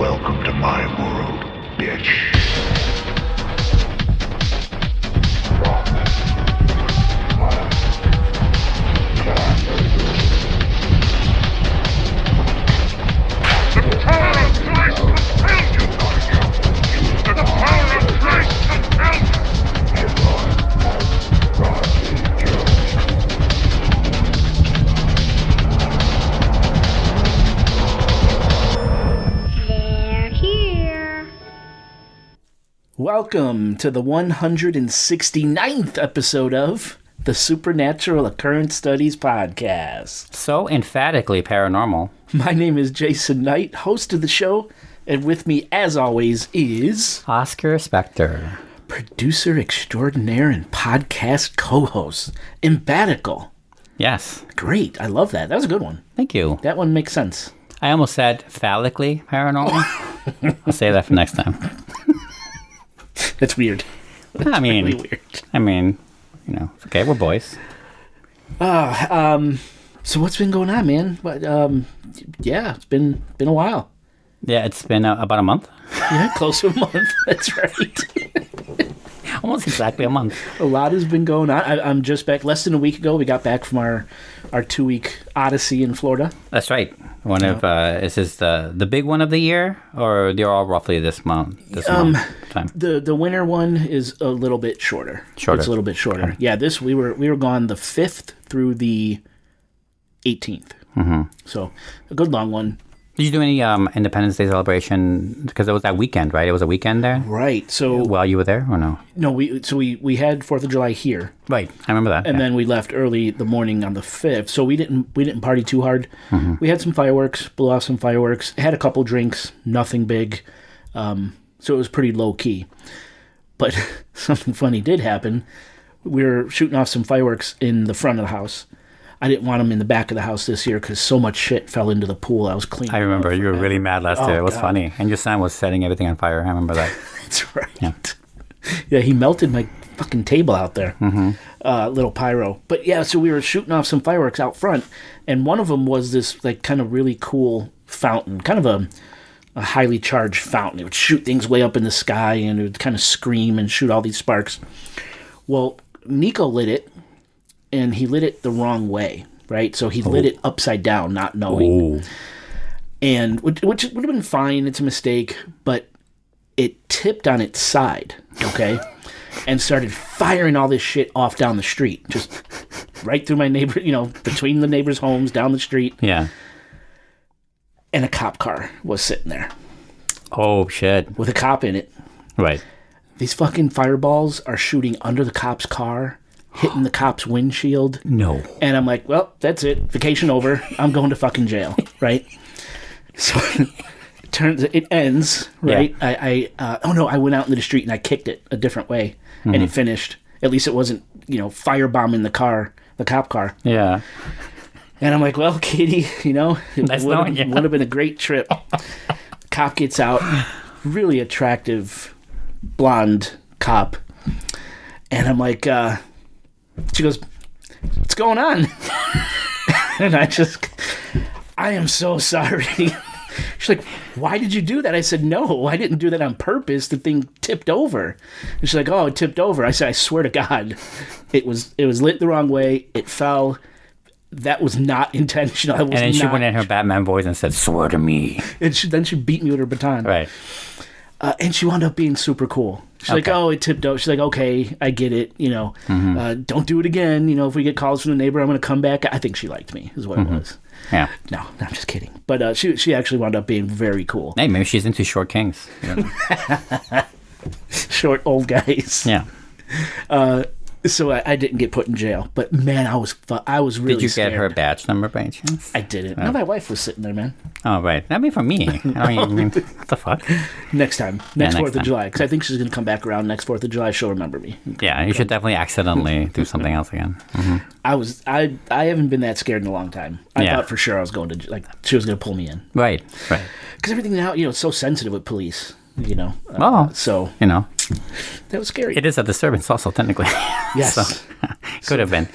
Welcome to my world, bitch. Welcome to the 169th episode of the Supernatural Occurrence Studies Podcast. So emphatically paranormal. My name is Jason Knight, host of the show, and with me, as always, is... Oscar Spector. Producer extraordinaire and podcast co-host, Embatical. Yes. Great, I love that. That was a good one. Thank you. That one makes sense. I almost said phallically paranormal. I'll say that for next time. That's weird. That's really weird. It's okay, we're boys. So what's been going on, man? It's been a while. Yeah, it's been about a month. Yeah, close to a month. That's right. Almost exactly a month. A lot has been going on. I'm just back. Less than a week ago, we got back from our 2-week odyssey in Florida. That's right. Is this the big one of the year, or they're all roughly this month? Time. The winter one is a little bit shorter. It's a little bit shorter. Okay. Yeah, we were gone the 5th through the 18th. Mm-hmm. So a good long one. Did you do any Independence Day celebration? Because it was that weekend, right? It was a weekend there? Right. So while you were there, or no? No, we had 4th of July here. Right. I remember that. And then we left early the morning on the 5th. So we didn't party too hard. Mm-hmm. We had some fireworks, blew off some fireworks, had a couple drinks, nothing big. So it was pretty low key. But something funny did happen. We were shooting off some fireworks in the front of the house. I didn't want them in the back of the house this year because so much shit fell into the pool. I was cleaning. I remember you were really mad last year. It was funny. And your son was setting everything on fire. I remember that. That's right. Yeah, he melted my fucking table out there. Mm-hmm. Little pyro. But yeah, so we were shooting off some fireworks out front. And one of them was this like kind of really cool fountain. Kind of a highly charged fountain. It would shoot things way up in the sky and it would kind of scream and shoot all these sparks. Well, Nico lit it. And he lit it the wrong way, right? So he lit it upside down, not knowing. And which would have been fine. It's a mistake, but it tipped on its side, okay? And started firing all this shit off down the street, just right through my neighbor, between the neighbors' homes, down the street. Yeah. And a cop car was sitting there. Oh, shit. With a cop in it. Right. These fucking fireballs are shooting under the cop's car, hitting the cop's windshield. No. And I'm like, well, that's it. Vacation over. I'm going to fucking jail, right? So it ends, right? Yeah. I went out into the street and I kicked it a different way, and it finished. At least it wasn't, firebombing the cop car. Yeah. And I'm like, well, Katie, it would have been a great trip. Cop gets out, really attractive, blonde cop. And I'm like, she goes, what's going on? And I am so sorry. She's like, why did you do that? I said, no, I didn't do that on purpose. The thing tipped over. And she's like, oh, it tipped over. I said, I swear to God, it was lit the wrong way. It fell. That was not intentional. And then she went in her Batman voice and said, swear to me. And then she beat me with her baton. Right. And she wound up being super cool. She's like, oh, it tipped over. She's like, okay, I get it. Don't do it again. If we get calls from the neighbor, I'm going to come back. I think she liked me, is what it was. Yeah. No, I'm just kidding. But she actually wound up being very cool. Hey, maybe she's into short kings. Short old guys. Yeah. So I didn't get put in jail. But man, I was really Did you scared. get her badge number by any chance? I didn't. No, my wife was sitting there, man. Oh, right. That'd be for me. I mean, what the fuck? Next time. Next 4th of July. Because I think she's going to come back around next 4th of July. She'll remember me. Yeah, you should definitely accidentally do something else again. Mm-hmm. I haven't been that scared in a long time. I thought for sure I was going to, she was going to pull me in. Right. Because everything now, it's so sensitive with police. So that was scary. It is a disturbance also, technically. Yes. So, could have been.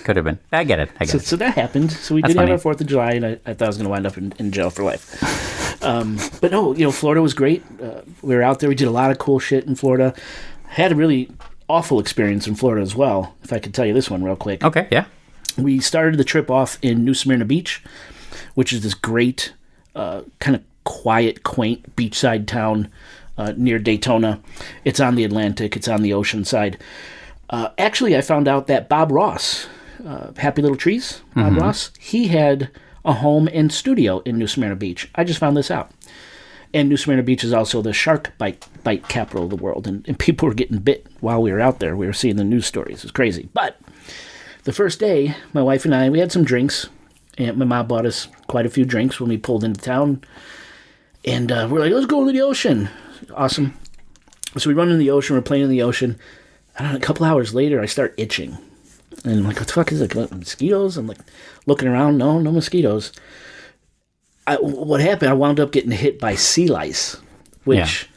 I get it. So that happened. So we did have our 4th of July, and I thought I was going to wind up in jail for life. But no, Florida was great. We were out there. We did a lot of cool shit in Florida. Had a really awful experience in Florida as well, if I could tell you this one real quick. Okay, yeah. We started the trip off in New Smyrna Beach, which is this great, kind of quiet, quaint beachside town near Daytona. It's on the Atlantic. It's on the ocean side. Actually, I found out that Bob Ross, Happy Little Trees, Bob Ross, he had a home and studio in New Smyrna Beach. I just found this out. And New Smyrna Beach is also the shark bite capital of the world. And people were getting bit while we were out there. We were seeing the news stories. It was crazy. But the first day, my wife and I, we had some drinks. And my mom bought us quite a few drinks when we pulled into town. And we're like, let's go to the ocean. Awesome. So we run in the ocean. We're playing in the ocean. And a couple hours later, I start itching. And I'm like, what the fuck is it? Mosquitoes? I'm like looking around. No mosquitoes. What happened, I wound up getting hit by sea lice, which,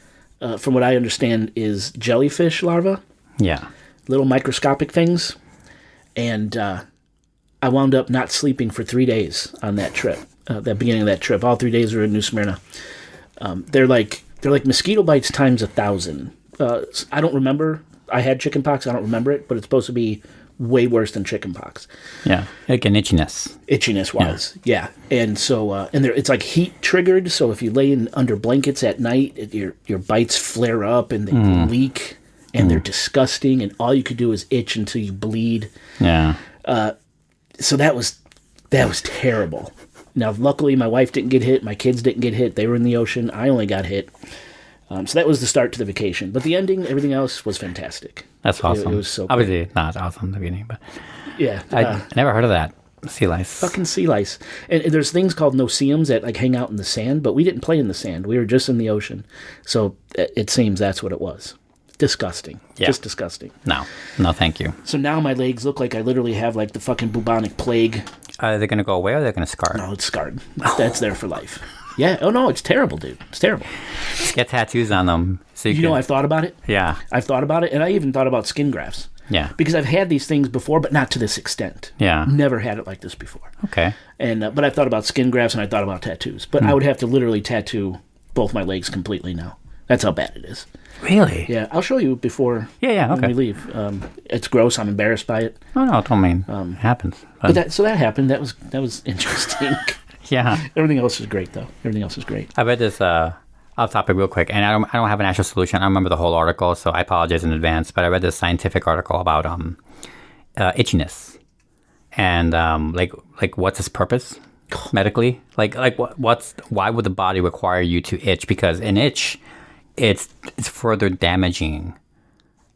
from what I understand, is jellyfish larvae. Yeah. Little microscopic things. And I wound up not sleeping for 3 days on that trip, that beginning of that trip. All 3 days we were in New Smyrna. They're like mosquito bites times 1,000. I don't remember. I had chickenpox. I don't remember it, but it's supposed to be way worse than chickenpox. Yeah, like an itchiness. Itchiness-wise, yeah. And so, it's like heat triggered. So if you lay under blankets at night, your bites flare up and they leak, and they're disgusting. And all you could do is itch until you bleed. Yeah. So that was terrible. Now, luckily, my wife didn't get hit. My kids didn't get hit. They were in the ocean. I only got hit. So that was the start to the vacation. But the ending, everything else was fantastic. That's awesome. It was so obviously not awesome in the beginning, but yeah, I never heard of that. Sea lice. Fucking sea lice. And there's things called no-see-ums that like hang out in the sand, but we didn't play in the sand. We were just in the ocean. So it seems that's what it was. Disgusting. Yeah. Just disgusting. No, thank you. So now my legs look like I literally have like the fucking bubonic plague. Are they going to go away or are they going to scar? No, it's scarred. That's there for life. Yeah. Oh, no, it's terrible, dude. It's terrible. Just get tattoos on them. So you know, I've thought about it. Yeah. I've thought about it, and I even thought about skin grafts. Yeah. Because I've had these things before, but not to this extent. Yeah. Never had it like this before. Okay. And but I thought about skin grafts and I thought about tattoos. But I would have to literally tattoo both my legs completely now. That's how bad it is. Really? Yeah. I'll show you before okay. when we leave. It's gross. I'm embarrassed by it. Oh, no, don't mean it happens. But that happened. That was interesting. Yeah. Everything else is great, though. Everything else is great. I read this off topic real quick, and I don't have an actual solution. I don't remember the whole article, so I apologize in advance. But I read this scientific article about itchiness and like what's its purpose medically? Like why would the body require you to itch? Because an itch, it's further damaging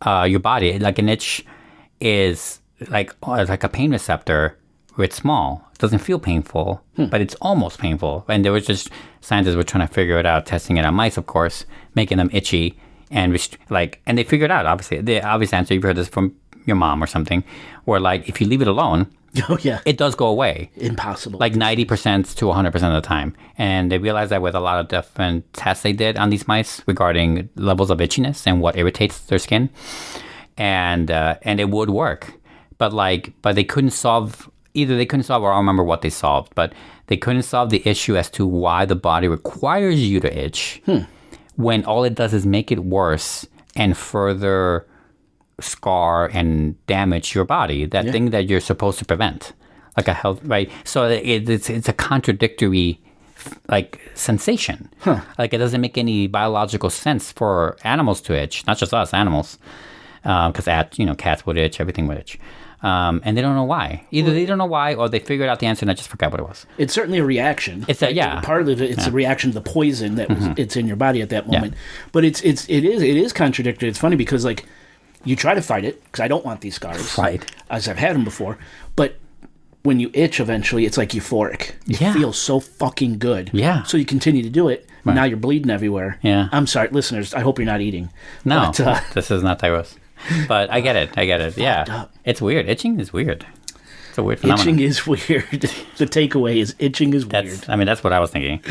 your body. Like an itch is like a pain receptor. It's small. It doesn't feel painful, but it's almost painful. And there was just scientists were trying to figure it out, testing it on mice, of course, making them itchy, and and they figured out obviously the obvious answer. You've heard this from your mom or something, where like if you leave it alone, it does go away. Impossible. Like 90% to 100% of the time. And they realized that with a lot of different tests they did on these mice regarding levels of itchiness and what irritates their skin, and it would work, but they couldn't solve. Either they couldn't solve, or I don't remember what they solved, but they couldn't solve the issue as to why the body requires you to itch when all it does is make it worse and further scar and damage your body, that thing that you're supposed to prevent, like a health, right? So it's a contradictory like sensation. Like it doesn't make any biological sense for animals to itch, not just us, animals, because cats would itch, everything would itch. And they don't know why. Either they don't know why, or they figured out the answer and I just forgot what it was. It's certainly a reaction. Part of it, it's a reaction to the poison that was it's in your body at that moment. But it is contradictory. It's funny because like you try to fight it because I don't want these scars, right? As I've had them before, but when you itch, eventually it's like euphoric. It feels so fucking good. Yeah. So you continue to do it. Right. Now you're bleeding everywhere. Yeah. I'm sorry, listeners. I hope you're not eating. No, but, this is not Tyros. But I get it. Yeah. Up. It's weird. Itching is weird. It's a weird phenomenon. Itching is weird. The takeaway is itching is weird. I mean, that's what I was thinking.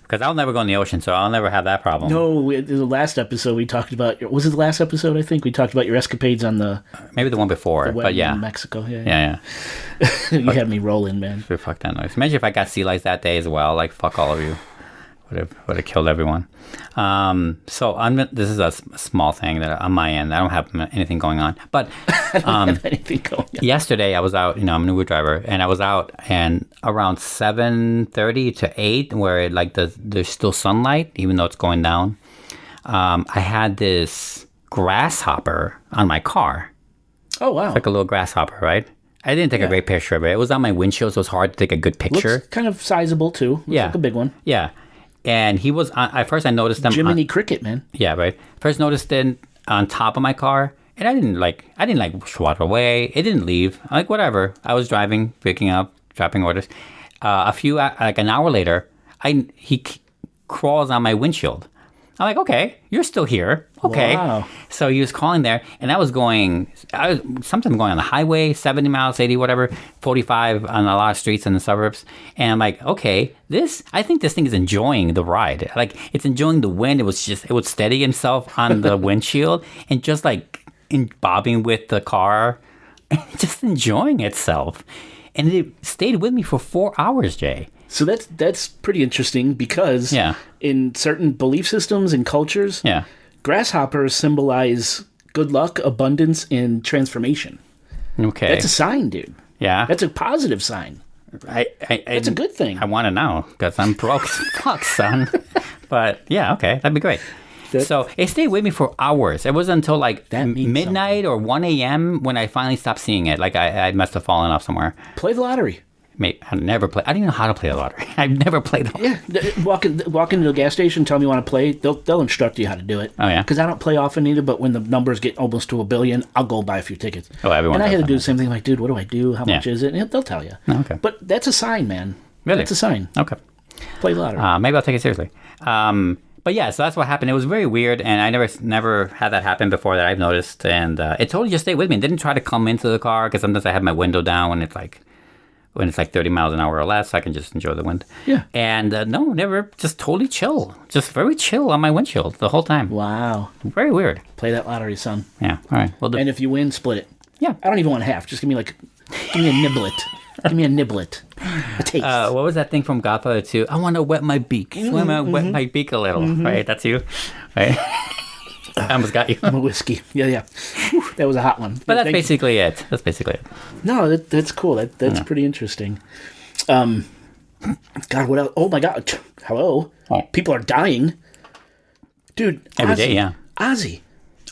Because I'll never go in the ocean, so I'll never have that problem. No, the last episode we talked about... Was it the last episode, I think? We talked about your escapades on the... Maybe the one before, but yeah. In Mexico, Yeah. You had me rolling, man. Fuck that noise. Imagine if I got sea lice that day as well. Like, fuck all of you. would have killed everyone. So this is a small thing that on my end, I don't have anything going on. But Anything going on. yesterday I was out. I'm an Uber driver, and I was out, and around 7:30 to 8, where there's still sunlight, even though it's going down. I had this grasshopper on my car. Oh, wow. Like a little grasshopper, right? I didn't take a great picture of it. It was on my windshield, so it was hard to take a good picture. Looks kind of sizable, too. Looks like a big one. Yeah. And he was, at first I noticed him. Jiminy Cricket, man. Yeah, right. First noticed it on top of my car, and I didn't swat away. It didn't leave. I'm like, whatever. I was driving, picking up, dropping orders. An hour later, he crawls on my windshield. I'm like, okay, you're still here. Okay. Wow. So he was calling there, and I was sometimes going on the highway, 70 miles, 80, whatever, 45 on a lot of streets in the suburbs. And I'm like, okay, I think this thing is enjoying the ride. Like, it's enjoying the wind. It would steady himself on the windshield and just bobbing with the car and just enjoying itself. And it stayed with me for 4 hours, Jay. So that's pretty interesting because in certain belief systems and cultures, grasshoppers symbolize good luck, abundance, and transformation. Okay. That's a sign, dude. Yeah. That's a positive sign. That's a good thing. I want to know because I'm broke as fuck, son. But yeah, okay. That'd be great. So it stayed with me for hours. It wasn't until midnight or 1 a.m. when I finally stopped seeing it. Like I must have fallen off somewhere. Play the lottery. Mate, I never play. I don't even know how to play the lottery. I've never played the lottery. Yeah, walk into a gas station, tell me you want to play. They'll instruct you how to do it. Oh, yeah? Because I don't play often either, but when the numbers get almost to 1 billion, I'll go buy a few tickets. Oh, everyone. And I does had to do that. the same thing. Like, dude, what do I do? How much is it? And they'll tell you. Oh, okay. But that's a sign, man. Really? That's a sign. Okay. Play the lottery. Maybe I'll take it seriously. But yeah, so that's what happened. It was very weird, and I never had that happen before that I've noticed. And it totally just stayed with me. It didn't try to come into the car because sometimes I have my window down when it's like 30 miles an hour or less, I can just enjoy the wind. Yeah. And no, never, just totally chill. Just very chill on my windshield the whole time. Wow. Very weird. Play that lottery, son. Yeah, all right. We'll do. And if you win, split it. Yeah. I don't even want half. Just give me a niblet. Give me a niblet. A taste. What was that thing from Godfather 2? I want to wet my beak. Wet my beak a little. Right? That's you. Right? I almost got you. I'm a whiskey. Yeah. Whew, that was a hot one. But that's basically it. No, that's cool. That's pretty interesting. God, what else? Oh my God. Hello. Oh. People are dying. Dude. Every day, yeah. Ozzy.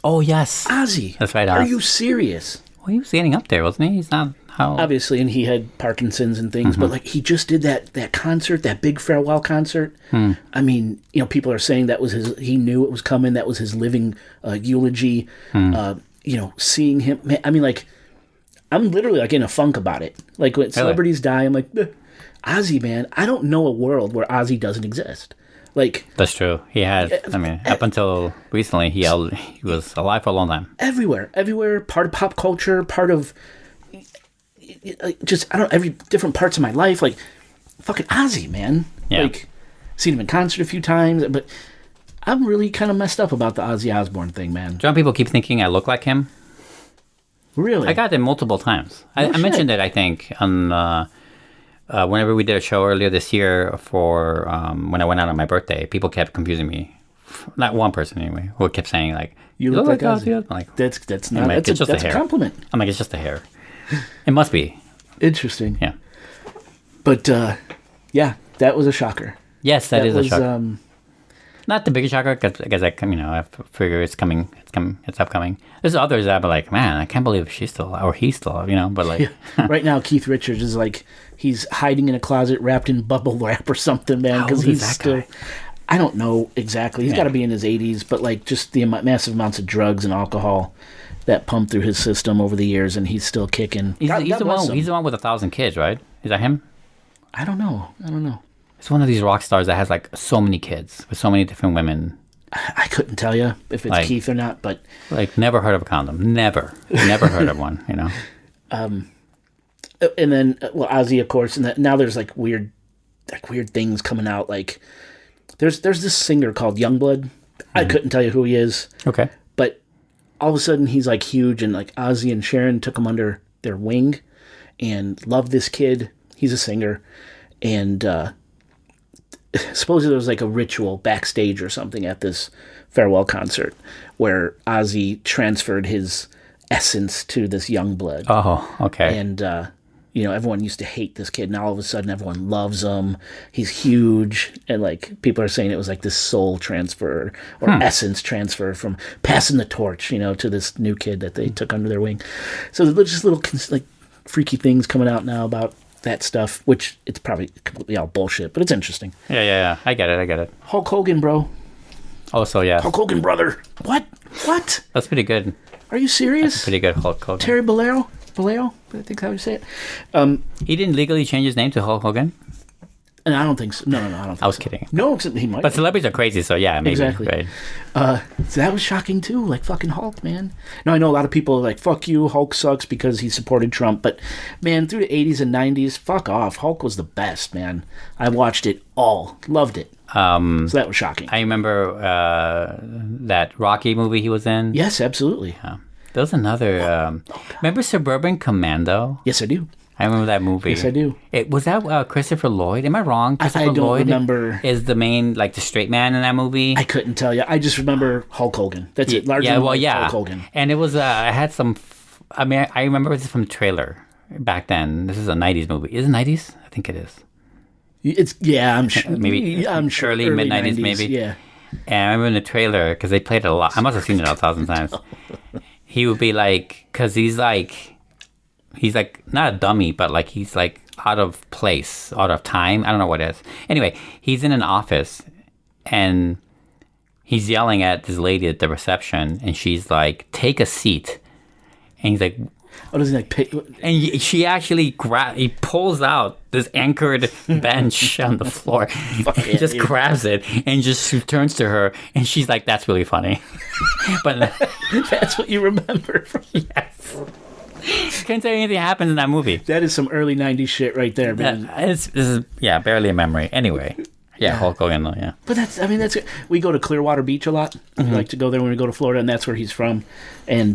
Oh, yes. Ozzy. That's right, Are Oz. you serious? Well, he was getting up there, wasn't he? He's not... Obviously, and he had Parkinson's and things, but he just did that concert, that big farewell concert. I mean, people are saying that was he knew it was coming. That was his living eulogy. Seeing him, man, I mean, I'm literally in a funk about it. Like when celebrities die, I'm like, Ozzy, man, I don't know a world where Ozzy doesn't exist. That's true. He had. I mean, up until recently, he was alive for a long time. Everywhere, part of pop culture, part of. Just, I don't know, every different parts of my life, fucking Ozzy, man. Yeah. Seen him in concert a few times, but I'm really kind of messed up about the Ozzy Osbourne thing, man. Some people keep thinking I look like him. Really? I got it multiple times. I mentioned it, I think, on whenever we did a show earlier this year for when I went out on my birthday. People kept confusing me. Not one person, anyway, who kept saying, you look like Ozzy. I'm like, that's not, that's a compliment. I'm like, it's just a hair. It must be. Interesting. Yeah. But, yeah, that was a shocker. Yes, that is a shocker. Not the biggest shocker, because I figure it's coming. It's upcoming. There's others that I'm like, man, I can't believe she's still, or he's still, but Yeah. Right now, Keith Richards is he's hiding in a closet wrapped in bubble wrap or something, man, because he's still... Guy? I don't know exactly. He's got to be in his 80s, but just the massive amounts of drugs and alcohol that pumped through his system over the years, and he's still kicking. He's the one with 1,000 kids, right? Is that him? I don't know. It's one of these rock stars that has so many kids with so many different women. I couldn't tell you if it's Keith or not, but never heard of a condom. Never heard of one. And then Ozzy, of course, and now there's weird things coming out. There's this singer called Youngblood. I couldn't tell you who he is. Okay. But all of a sudden he's huge, and Ozzy and Sharon took him under their wing and loved this kid. He's a singer, and supposedly there was like a ritual backstage or something at this farewell concert where Ozzy transferred his essence to this young blood. Oh, okay. And, everyone used to hate this kid. Now all of a sudden everyone loves him. He's huge. And like people are saying it was like this soul transfer or essence transfer from passing the torch, to this new kid that they took under their wing. So there's just little like freaky things coming out now about that stuff, which it's probably completely all bullshit, but it's interesting. Yeah. I get it. Hulk Hogan, bro. Oh, so yeah. Hulk Hogan, brother. What? That's pretty good. Are you serious? That's pretty good Hulk Hogan. Terry Bolleo? I think that's how you say it. He didn't legally change his name to Hulk Hogan? And I don't think so. No, I don't think I was so. kidding. No, except he might. But celebrities are crazy, so yeah, maybe. Exactly. Right. So that was shocking too, like fucking Hulk, man. Now I know a lot of people are like, fuck you, Hulk sucks because he supported Trump, but man, through the 80s and 90s, fuck off. Hulk was the best, man. I watched it all. Loved it. So that was shocking. I remember that Rocky movie he was in. Yes, absolutely. Yeah. There was another. Remember Suburban Commando? Yes, I do. I remember that movie. Yes, I do. Was that Christopher Lloyd? Am I wrong? I don't Lloyd remember. Is the main, like, the straight man in that movie? I couldn't tell you. I just remember Hulk Hogan. That's it. Largely Hulk Hogan. And it was, I had some, I remember this from the trailer back then. This is a 90s movie. Is it 90s? I think it is. I'm sure. Maybe I'm sure early mid-90s, maybe. Yeah. And I remember in the trailer, because they played it a lot. I must have seen it 1,000 times. He would be like, because he's like not a dummy, but like he's like out of place, out of time. I don't know what it is. Anyway, he's in an office and he's yelling at this lady at the reception, and she's like, "Take a seat." And he's like, "Oh, does he like pick?" And she actually he pulls out this anchored bench on the floor. He just grabs it and just turns to her, and she's like, "That's really funny." But that's what you remember from. Yes. Can't tell you anything happens in that movie. That is some early 90s shit right there, man. This is barely a memory. Anyway. Yeah, Hulk Hogan, though, yeah. But that's we go to Clearwater Beach a lot. We like to go there when we go to Florida, and that's where he's from. And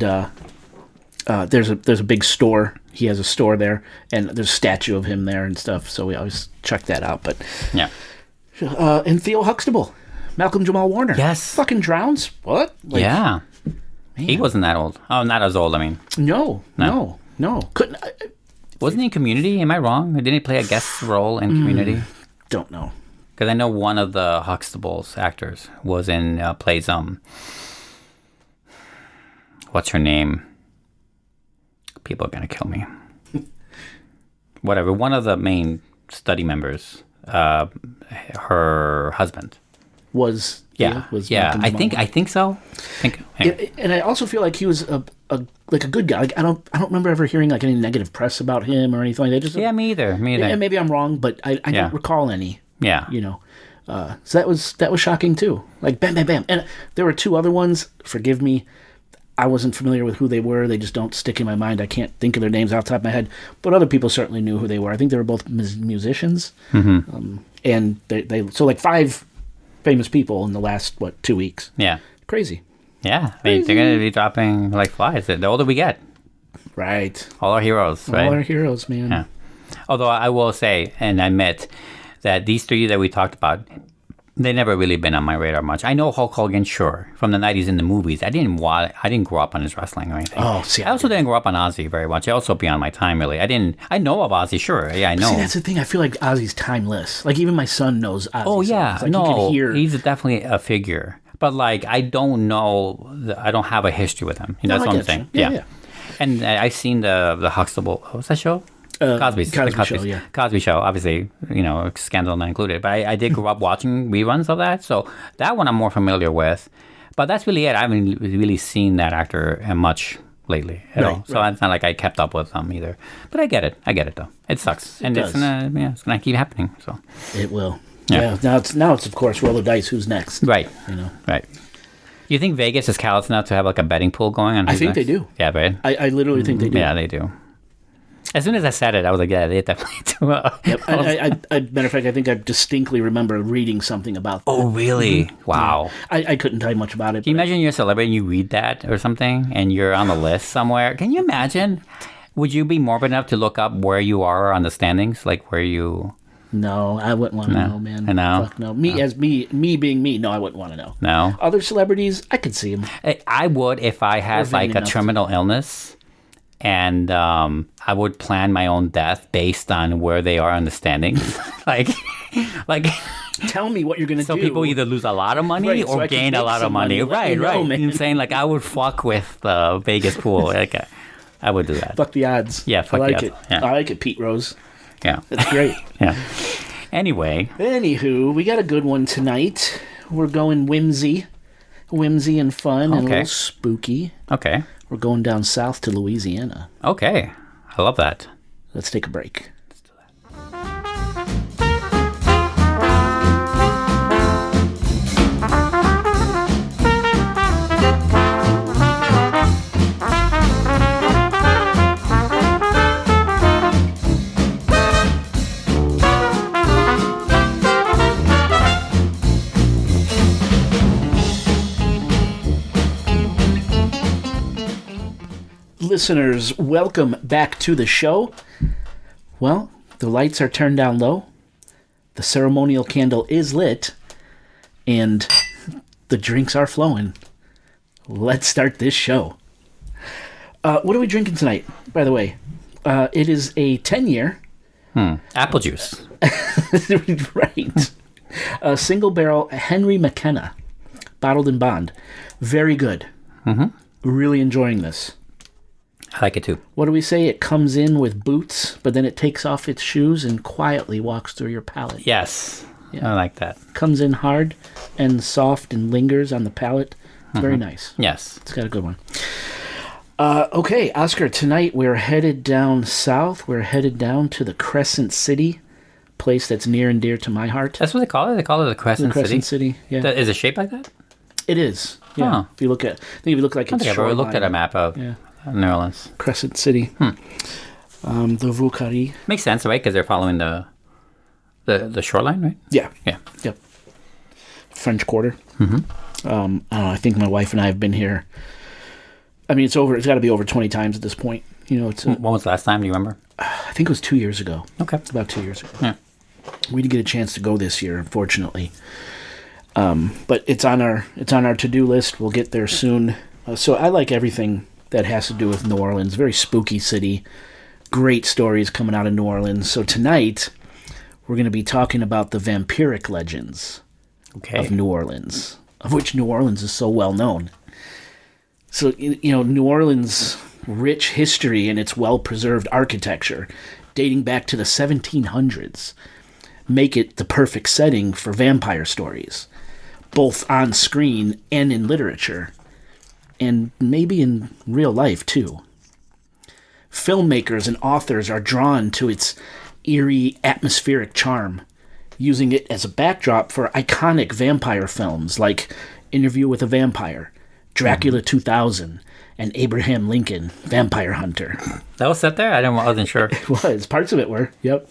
there's a big store. He has a store there, and there's a statue of him there and stuff, so we always check that out. But yeah. And Theo Huxtable, Malcolm Jamal Warner. Yes. Fucking drowns? What? Like, yeah. Man. He wasn't that old. Oh, not as old, I mean. No. Couldn't. Wasn't he in Community? Am I wrong? Didn't he play a guest role in Community? Don't know. Because I know one of the Huxtable's actors was in, plays, what's her name? People are going to kill me. Whatever. One of the main study members, her husband. Was I think so. And I also feel like he was a good guy. Like I don't remember ever hearing like any negative press about him or anything. They just me either. And maybe I'm wrong, but I don't recall any. Yeah, so that was shocking too. Like bam, bam, bam, and there were two other ones. Forgive me, I wasn't familiar with who they were. They just don't stick in my mind. I can't think of their names off the top of my head. But other people certainly knew who they were. I think they were both musicians, and they so like 5 famous people in the last 2 weeks. Yeah, crazy. Yeah, I mean, they're going to be dropping like flies. The older we get, right? All our heroes, right? All our heroes, man. Yeah. Although I will say and admit that these 3 that we talked about, they never really been on my radar much. I know Hulk Hogan, sure, from the 90s in the movies. I didn't grow up on his wrestling or anything. Oh, see, I also didn't grow up on Ozzy very much. I also beyond my time, really. I know of Ozzy, sure. Yeah, I know. See, that's the thing. I feel like Ozzy's timeless. Like even my son knows Ozzy. Oh yeah, like, no, he's definitely a figure. But like, I don't know. I don't have a history with him. That's what I'm saying. Yeah. And I've seen the Huxtable. What was that show? Cosby Show, yeah. Cosby Show, obviously, scandal not included. But I did grow up watching reruns of that, so that one I'm more familiar with. But that's really it. I haven't really seen that actor much lately at all. So it's not like I kept up with them either. But I get it though. It sucks, it's gonna keep happening. So it will. Yeah. Now it's of course roll the dice. Who's next? Right. Right. You think Vegas is callous enough to have like a betting pool going on? I think they do. Yeah, right. I literally think they do. Yeah, they do. As soon as I said it, I was like, yeah, they definitely do. Yep. Matter of fact, I think I distinctly remember reading something about that. Oh, really? Mm-hmm. Wow. I couldn't tell you much about it. Can you imagine you're a celebrity and you read that or something and you're on the list somewhere? Can you imagine? Would you be morbid enough to look up where you are on the standings? Like where you... No, I wouldn't want to know, man. I know. Fuck no. Me being me, no, I wouldn't want to know. No. Other celebrities, I could see them. I would if I had vain like a enough. terminal illness, and I would plan my own death based on where they are on the standings. like. Tell me what you're going to do. So people either lose a lot of money Right, or so I can gain a make lot some of money. money. Let me Right. know, man. I'm saying like I would fuck with the Vegas pool. Like I would do that. Fuck the odds. Yeah, fuck I like the it. odds. Yeah. I like it, Pete Rose. Yeah. That's great. Yeah. Anyway. Anywho, we got a good one tonight. We're going whimsy and fun and a Okay. little spooky. Okay. We're going down south to Louisiana. Okay. I love that. Let's take a break. Listeners, welcome back to the show. Well, the lights are turned down low, the ceremonial candle is lit, and the drinks are flowing. Let's start this show. What are we drinking tonight, by the way? It is a 10-year. Apple juice. Right. A single barrel Henry McKenna, bottled in bond. Very good. Mm-hmm. Really enjoying this. I like it too. What do we say? It comes in with boots, but then it takes off its shoes and quietly walks through your palate. Yes. Yeah. I like that. Comes in hard and soft and lingers on the palate. It's very nice. Yes. It's got a good one. Okay, Oscar, tonight we're headed down south. We're headed down to the Crescent City, place that's near and dear to my heart. That's what they call it? They call it the Crescent City? Crescent City, yeah. Is it shaped like that? It is, yeah. Huh. If you look at, I think if you look like I it's think I've ever looked at a shoreline. map of New Orleans. Crescent City. The Vaucari. Makes sense, right? Because they're following the shoreline, right? Yeah. Yeah. Yep. French Quarter. Mm-hmm. I don't know, I think my wife and I have been here. I mean, it's got to be over 20 times at this point. You know, When was the last time? Do you remember? I think it was 2 years ago. Okay. About 2 years ago. Yeah. We didn't get a chance to go this year, unfortunately. But it's on our to-do list. We'll get there soon. So I like everything that has to do with New Orleans. Very spooky city. Great stories coming out of New Orleans. So tonight, we're going to be talking about the vampiric legends of New Orleans, of which New Orleans is so well known. So, you know, New Orleans' rich history and its well-preserved architecture, dating back to the 1700s, make it the perfect setting for vampire stories, both on screen and in literature, and maybe in real life, too. Filmmakers and authors are drawn to its eerie, atmospheric charm, using it as a backdrop for iconic vampire films like Interview with a Vampire, Dracula 2000, and Abraham Lincoln, Vampire Hunter. That was set there? I wasn't sure. It was. Parts of it were. Yep.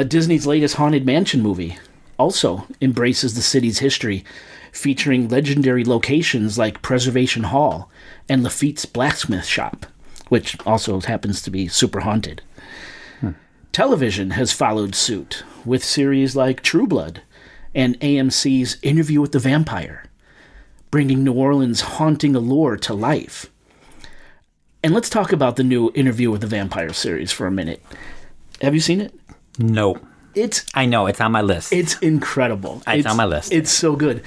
Disney's latest Haunted Mansion movie also embraces the city's history, featuring legendary locations like Preservation Hall and Lafitte's blacksmith shop, which also happens to be super haunted. Television has followed suit with series like True Blood and AMC's Interview with the Vampire, bringing New Orleans' haunting allure to life. And let's talk about the new Interview with the Vampire series for a minute. Have you seen it? No. I know. It's on my list. It's incredible. It's on my list. It's so good.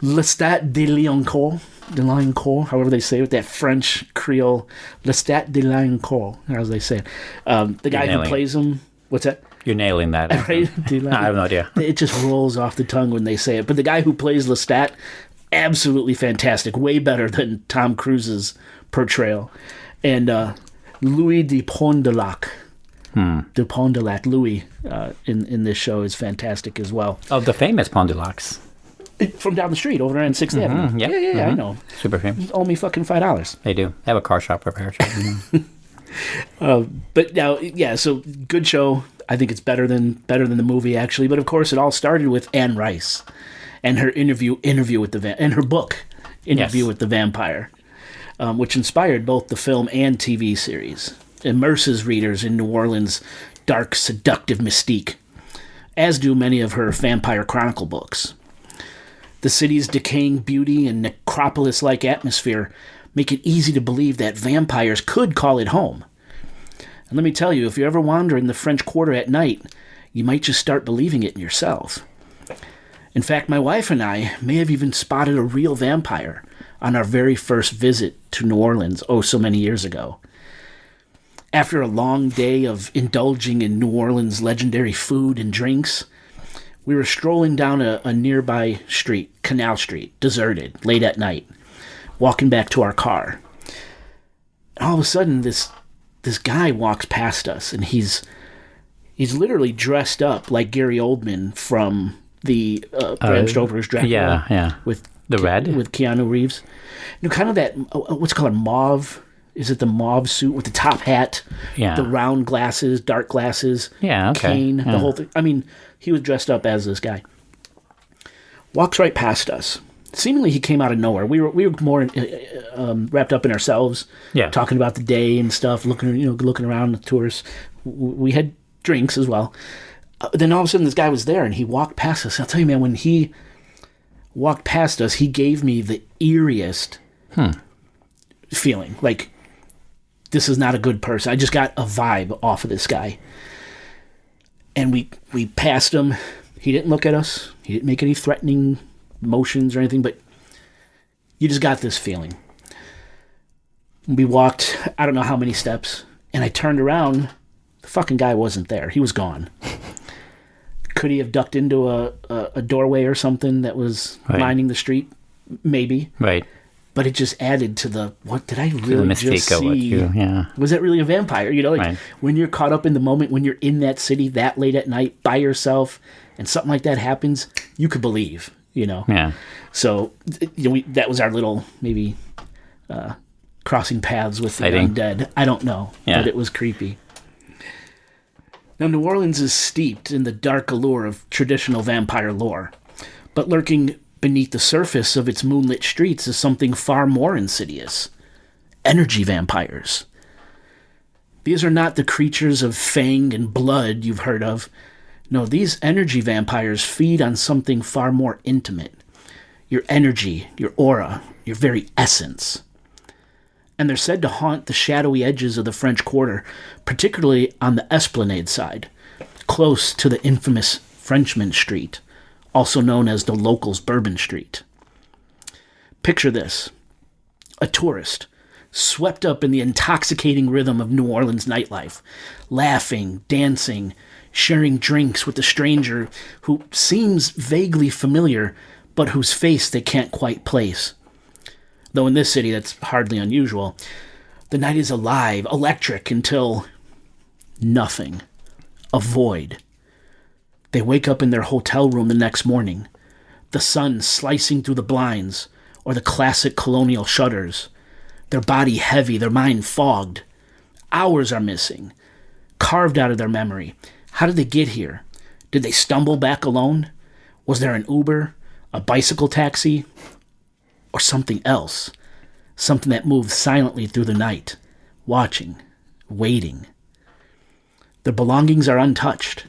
Lestat de Lioncourt, however they say it, that French Creole. Lestat de Lioncourt, as they say it. The guy who plays him, what's that? You're nailing that. Right? I have no idea. It just rolls off the tongue when they say it. But the guy who plays Lestat, absolutely fantastic. Way better than Tom Cruise's portrayal. And Louis de Pont-de-Lac. De Pont-de-Lac, Louis, in this show is fantastic as well. Oh, the famous Pont de Lacs. From down the street, over there on 6th Avenue. Yeah, I know. Super famous. Owe me fucking $5. They do. They have a car shop, repair shop. But now, yeah, so good show. I think it's better than the movie, actually. But of course, it all started with Anne Rice and her interview with the and her book, Interview with the Vampire, which inspired both the film and TV series. Immerses readers in New Orleans' dark, seductive mystique, as do many of her Vampire Chronicle books. The city's decaying beauty and necropolis-like atmosphere make it easy to believe that vampires could call it home. And let me tell you, if you ever wander in the French Quarter at night, you might just start believing it in yourself. In fact, my wife and I may have even spotted a real vampire on our very first visit to New Orleans, so many years ago. After a long day of indulging in New Orleans' legendary food and drinks, we were strolling down a nearby street, Canal Street, deserted, late at night, walking back to our car. And all of a sudden, this guy walks past us, and he's literally dressed up like Gary Oldman from the Bram Stoker's Dracula. Yeah. With the red? With Keanu Reeves. Kind of that, what's called mauve. Is it the mauve suit with the top hat? Yeah. The round glasses, dark glasses. Yeah, okay. Cane, the whole thing. I mean, he was dressed up as this guy. Walks right past us. Seemingly he came out of nowhere. We were more wrapped up in ourselves, talking about the day and stuff, looking around the tourists. We had drinks as well. Then all of a sudden this guy was there and he walked past us. I'll tell you, man, when he walked past us, he gave me the eeriest feeling. Like, this is not a good person. I just got a vibe off of this guy. And we passed him. He didn't look at us. He didn't make any threatening motions or anything, but you just got this feeling. We walked, I don't know how many steps, and I turned around. The fucking guy wasn't there. He was gone. Could he have ducked into a doorway or something that was lining the street? Maybe. Right. But it just added to the, what did I really just see? Yeah. Was that really a vampire? When you're caught up in the moment, when you're in that city that late at night by yourself, and something like that happens, you could believe, Yeah. So, that was our little, maybe, crossing paths with the undead. I don't know, but it was creepy. Now, New Orleans is steeped in the dark allure of traditional vampire lore, but lurking beneath the surface of its moonlit streets is something far more insidious. Energy vampires. These are not the creatures of fang and blood you've heard of. No, these energy vampires feed on something far more intimate. Your energy, your aura, your very essence. And they're said to haunt the shadowy edges of the French Quarter, particularly on the Esplanade side, close to the infamous Frenchman Street, also known as the locals' Bourbon Street. Picture this. A tourist, swept up in the intoxicating rhythm of New Orleans nightlife, laughing, dancing, sharing drinks with a stranger who seems vaguely familiar, but whose face they can't quite place. Though in this city that's hardly unusual. The night is alive, electric, until nothing. A void. They wake up in their hotel room the next morning, the sun slicing through the blinds, or the classic colonial shutters, their body heavy, their mind fogged. Hours are missing, carved out of their memory. How did they get here? Did they stumble back alone? Was there an Uber, a bicycle taxi, or something else? Something that moved silently through the night, watching, waiting. Their belongings are untouched,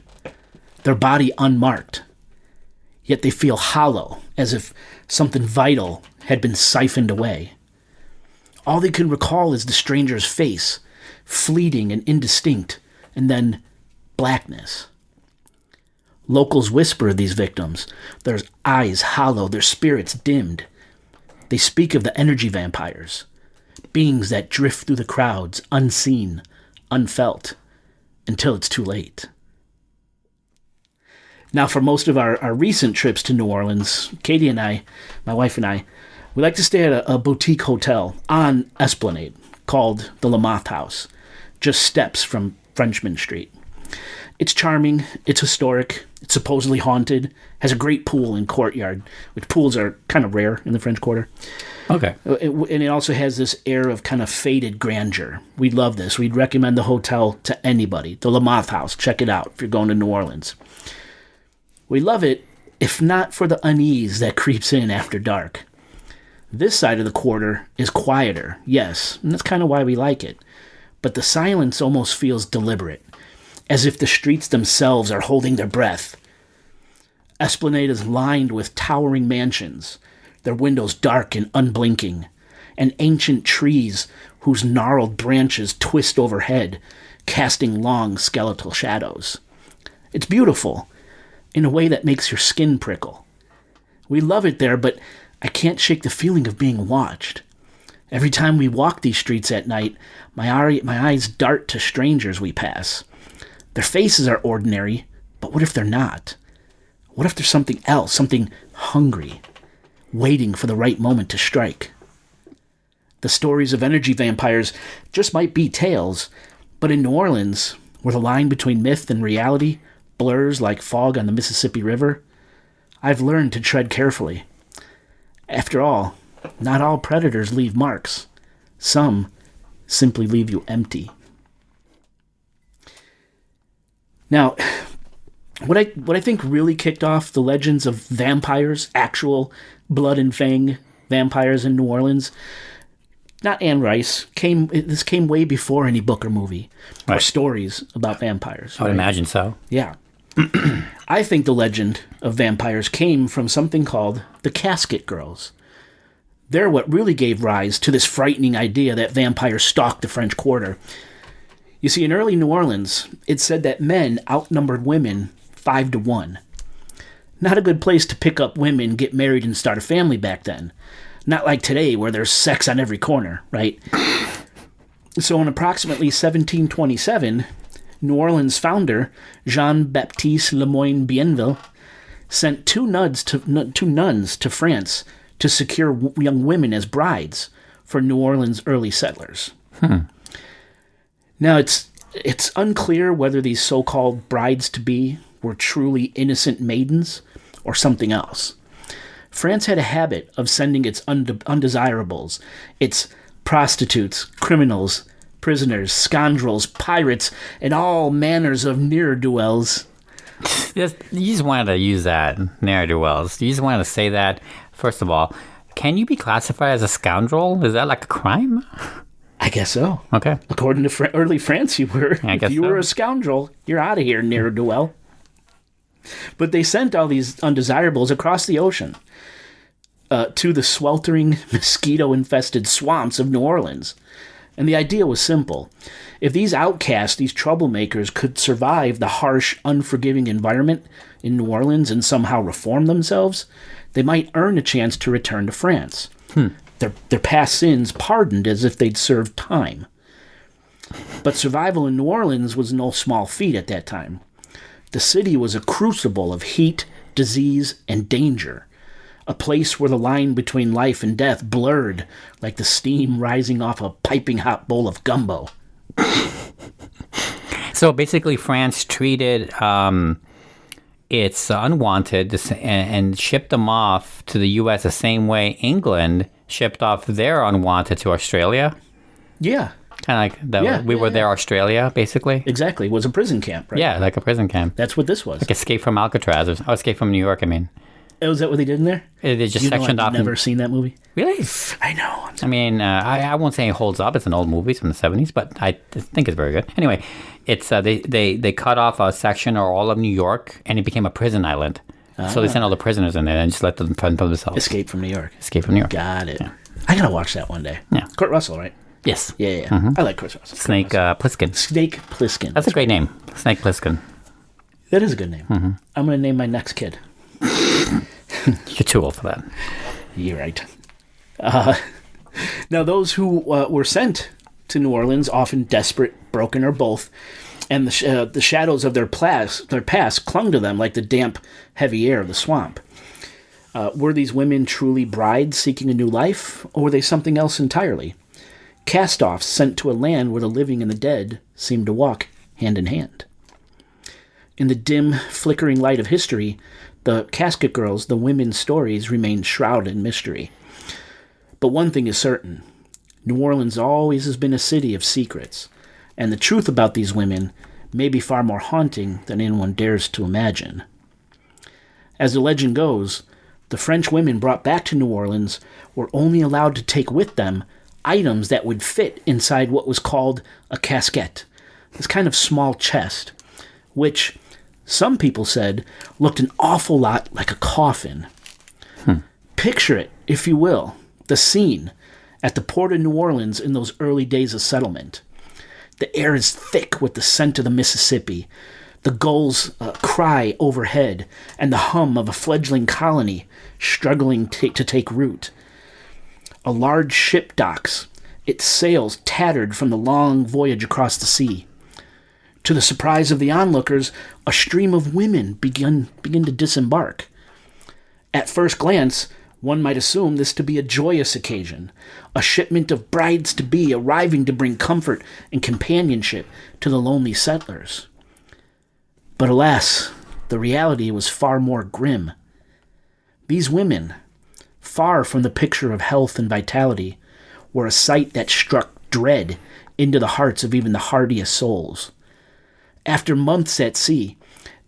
their body unmarked, yet they feel hollow, as if something vital had been siphoned away. All they can recall is the stranger's face, fleeting and indistinct, and then blackness. Locals whisper of these victims, their eyes hollow, their spirits dimmed. They speak of the energy vampires, beings that drift through the crowds, unseen, unfelt, until it's too late. Now, for most of our recent trips to New Orleans, Katie and I, my wife and I, we like to stay at a boutique hotel on Esplanade called the Lamothe House, just steps from Frenchman Street. It's charming, it's historic, it's supposedly haunted, has a great pool and courtyard, which pools are kind of rare in the French Quarter. Okay. And it also has this air of kind of faded grandeur. We love this. We'd recommend the hotel to anybody. The Lamothe House, check it out if you're going to New Orleans. We love it, if not for the unease that creeps in after dark. This side of the quarter is quieter, yes, and that's kind of why we like it. But the silence almost feels deliberate, as if the streets themselves are holding their breath, Esplanade is lined with towering mansions, their windows dark and unblinking, and ancient trees whose gnarled branches twist overhead, casting long skeletal shadows. It's beautiful, in a way that makes your skin prickle. We love it there, but I can't shake the feeling of being watched. Every time we walk these streets at night, my eyes dart to strangers we pass. Their faces are ordinary, but what if they're not? What if there's something else, something hungry, waiting for the right moment to strike? The stories of energy vampires just might be tales, but in New Orleans, where the line between myth and reality blurs like fog on the Mississippi River, I've learned to tread carefully. After all, not all predators leave marks. Some simply leave you empty. Now, what I think really kicked off the legends of vampires, actual blood and fang vampires in New Orleans, not Anne Rice, this came way before any book or movie or stories about vampires. I would imagine so. Yeah. I think the legend of vampires came from something called the Casket Girls. They're what really gave rise to this frightening idea that vampires stalked the French Quarter. You see, in early New Orleans, it's said that men outnumbered women 5-1. Not a good place to pick up women, get married, and start a family back then. Not like today, where there's sex on every corner, right? So in approximately 1727, New Orleans founder Jean-Baptiste Lemoyne Bienville sent two nuns to France to secure young women as brides for New Orleans' early settlers. Now, it's unclear whether these so-called brides-to-be were truly innocent maidens or something else. France had a habit of sending its undesirables, its prostitutes, criminals, prisoners, scoundrels, pirates, and all manners of ne'er-do-wells. You just wanted to use that, ne'er-do-wells. You just wanted to say that. First of all, can you be classified as a scoundrel? Is that like a crime? I guess so. Okay. According to early France, you were. If you were a scoundrel, you're out of here, ne'er-do-well. But they sent all these undesirables across the ocean to the sweltering, mosquito-infested swamps of New Orleans. And the idea was simple. If these outcasts, these troublemakers, could survive the harsh, unforgiving environment in New Orleans and somehow reform themselves, they might earn a chance to return to France. Their past sins pardoned as if they'd served time. But survival in New Orleans was no small feat at that time. The city was a crucible of heat, disease, and danger. A place where the line between life and death blurred like the steam rising off a piping hot bowl of gumbo. So basically, France treated its unwanted and shipped them off to the U.S. the same way England shipped off their unwanted to Australia. Yeah. Kind of like we were there, Australia, basically. Exactly. It was a prison camp, right? Yeah, like a prison camp. That's what this was. Like Escape from Alcatraz, or Escape from New York, I mean. Oh, is that what they did in there? They just sectioned off. I've never seen that movie. Really? I know. I mean, I won't say it holds up. It's an old movie from the 70s, but I think it's very good. Anyway, it's they cut off a section or all of New York, and it became a prison island. So they sent all the prisoners in there and just let them fend for themselves. Escape from New York. Escape from New York. Got it. Yeah. I gotta watch that one day. Yeah. Kurt Russell, right? Yes. Yeah. Mm-hmm. I like Kurt Russell. Snake Plissken. Snake Plissken. That's a great name. Snake Plissken. That is a good name. Mm-hmm. I'm gonna name my next kid. You're too old for that. You're right. Now, those who were sent to New Orleans, often desperate, broken, or both, and the shadows of their past clung to them like the damp, heavy air of the swamp. Were these women truly brides seeking a new life, or were they something else entirely? Cast-offs sent to a land where the living and the dead seemed to walk hand in hand. In the dim, flickering light of history, the Casket Girls, the women's stories, remain shrouded in mystery. But one thing is certain. New Orleans always has been a city of secrets, and the truth about these women may be far more haunting than anyone dares to imagine. As the legend goes, the French women brought back to New Orleans were only allowed to take with them items that would fit inside what was called a casquette, this kind of small chest, which, some people said looked an awful lot like a coffin. Picture it, if you will, the scene at the port of New Orleans in those early days of settlement. The air is thick with the scent of the Mississippi, the gulls cry overhead, and the hum of a fledgling colony struggling to take root. A large ship docks, its sails tattered from the long voyage across the sea. To the surprise of the onlookers, a stream of women begin to disembark. At first glance, one might assume this to be a joyous occasion, a shipment of brides-to-be arriving to bring comfort and companionship to the lonely settlers. But alas, the reality was far more grim. These women, far from the picture of health and vitality, were a sight that struck dread into the hearts of even the hardiest souls. After months at sea,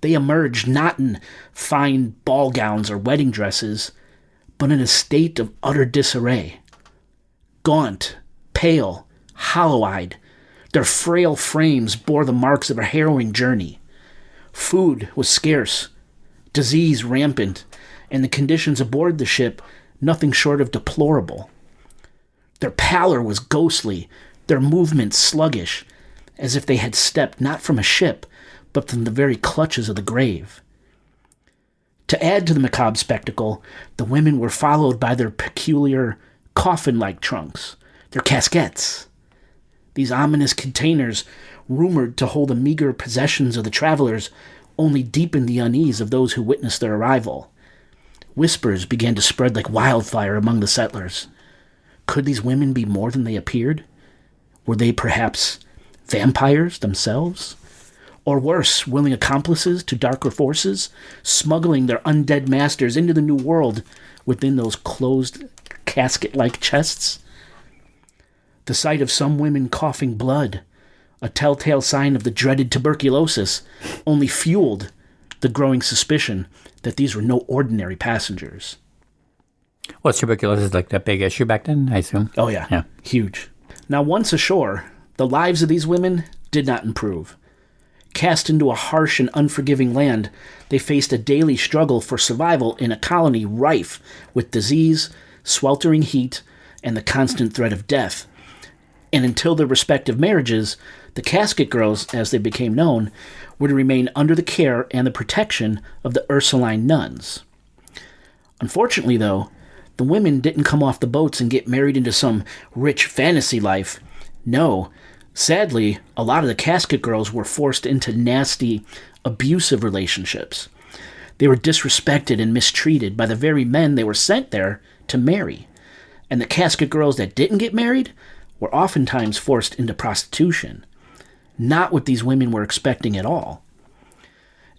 they emerged not in fine ball gowns or wedding dresses, but in a state of utter disarray. Gaunt, pale, hollow-eyed, their frail frames bore the marks of a harrowing journey. Food was scarce, disease rampant, and the conditions aboard the ship nothing short of deplorable. Their pallor was ghostly, their movements sluggish, as if they had stepped not from a ship, but from the very clutches of the grave. To add to the macabre spectacle, the women were followed by their peculiar coffin-like trunks, their casquettes. These ominous containers, rumored to hold the meager possessions of the travelers, only deepened the unease of those who witnessed their arrival. Whispers began to spread like wildfire among the settlers. Could these women be more than they appeared? Were they perhaps vampires themselves? Or worse, willing accomplices to darker forces, smuggling their undead masters into the new world within those closed casket-like chests? The sight of some women coughing blood, a telltale sign of the dreaded tuberculosis, only fueled the growing suspicion that these were no ordinary passengers. Was tuberculosis like that big issue back then, I assume? Oh, yeah. Huge. Now, once ashore, the lives of these women did not improve. Cast into a harsh and unforgiving land, they faced a daily struggle for survival in a colony rife with disease, sweltering heat, and the constant threat of death. And until their respective marriages, the Casket Girls, as they became known, were to remain under the care and the protection of the Ursuline nuns. Unfortunately, though, the women didn't come off the boats and get married into some rich fantasy life. No, sadly, a lot of the Casket Girls were forced into nasty, abusive relationships. They were disrespected and mistreated by the very men they were sent there to marry. And the Casket Girls that didn't get married were oftentimes forced into prostitution. Not what these women were expecting at all.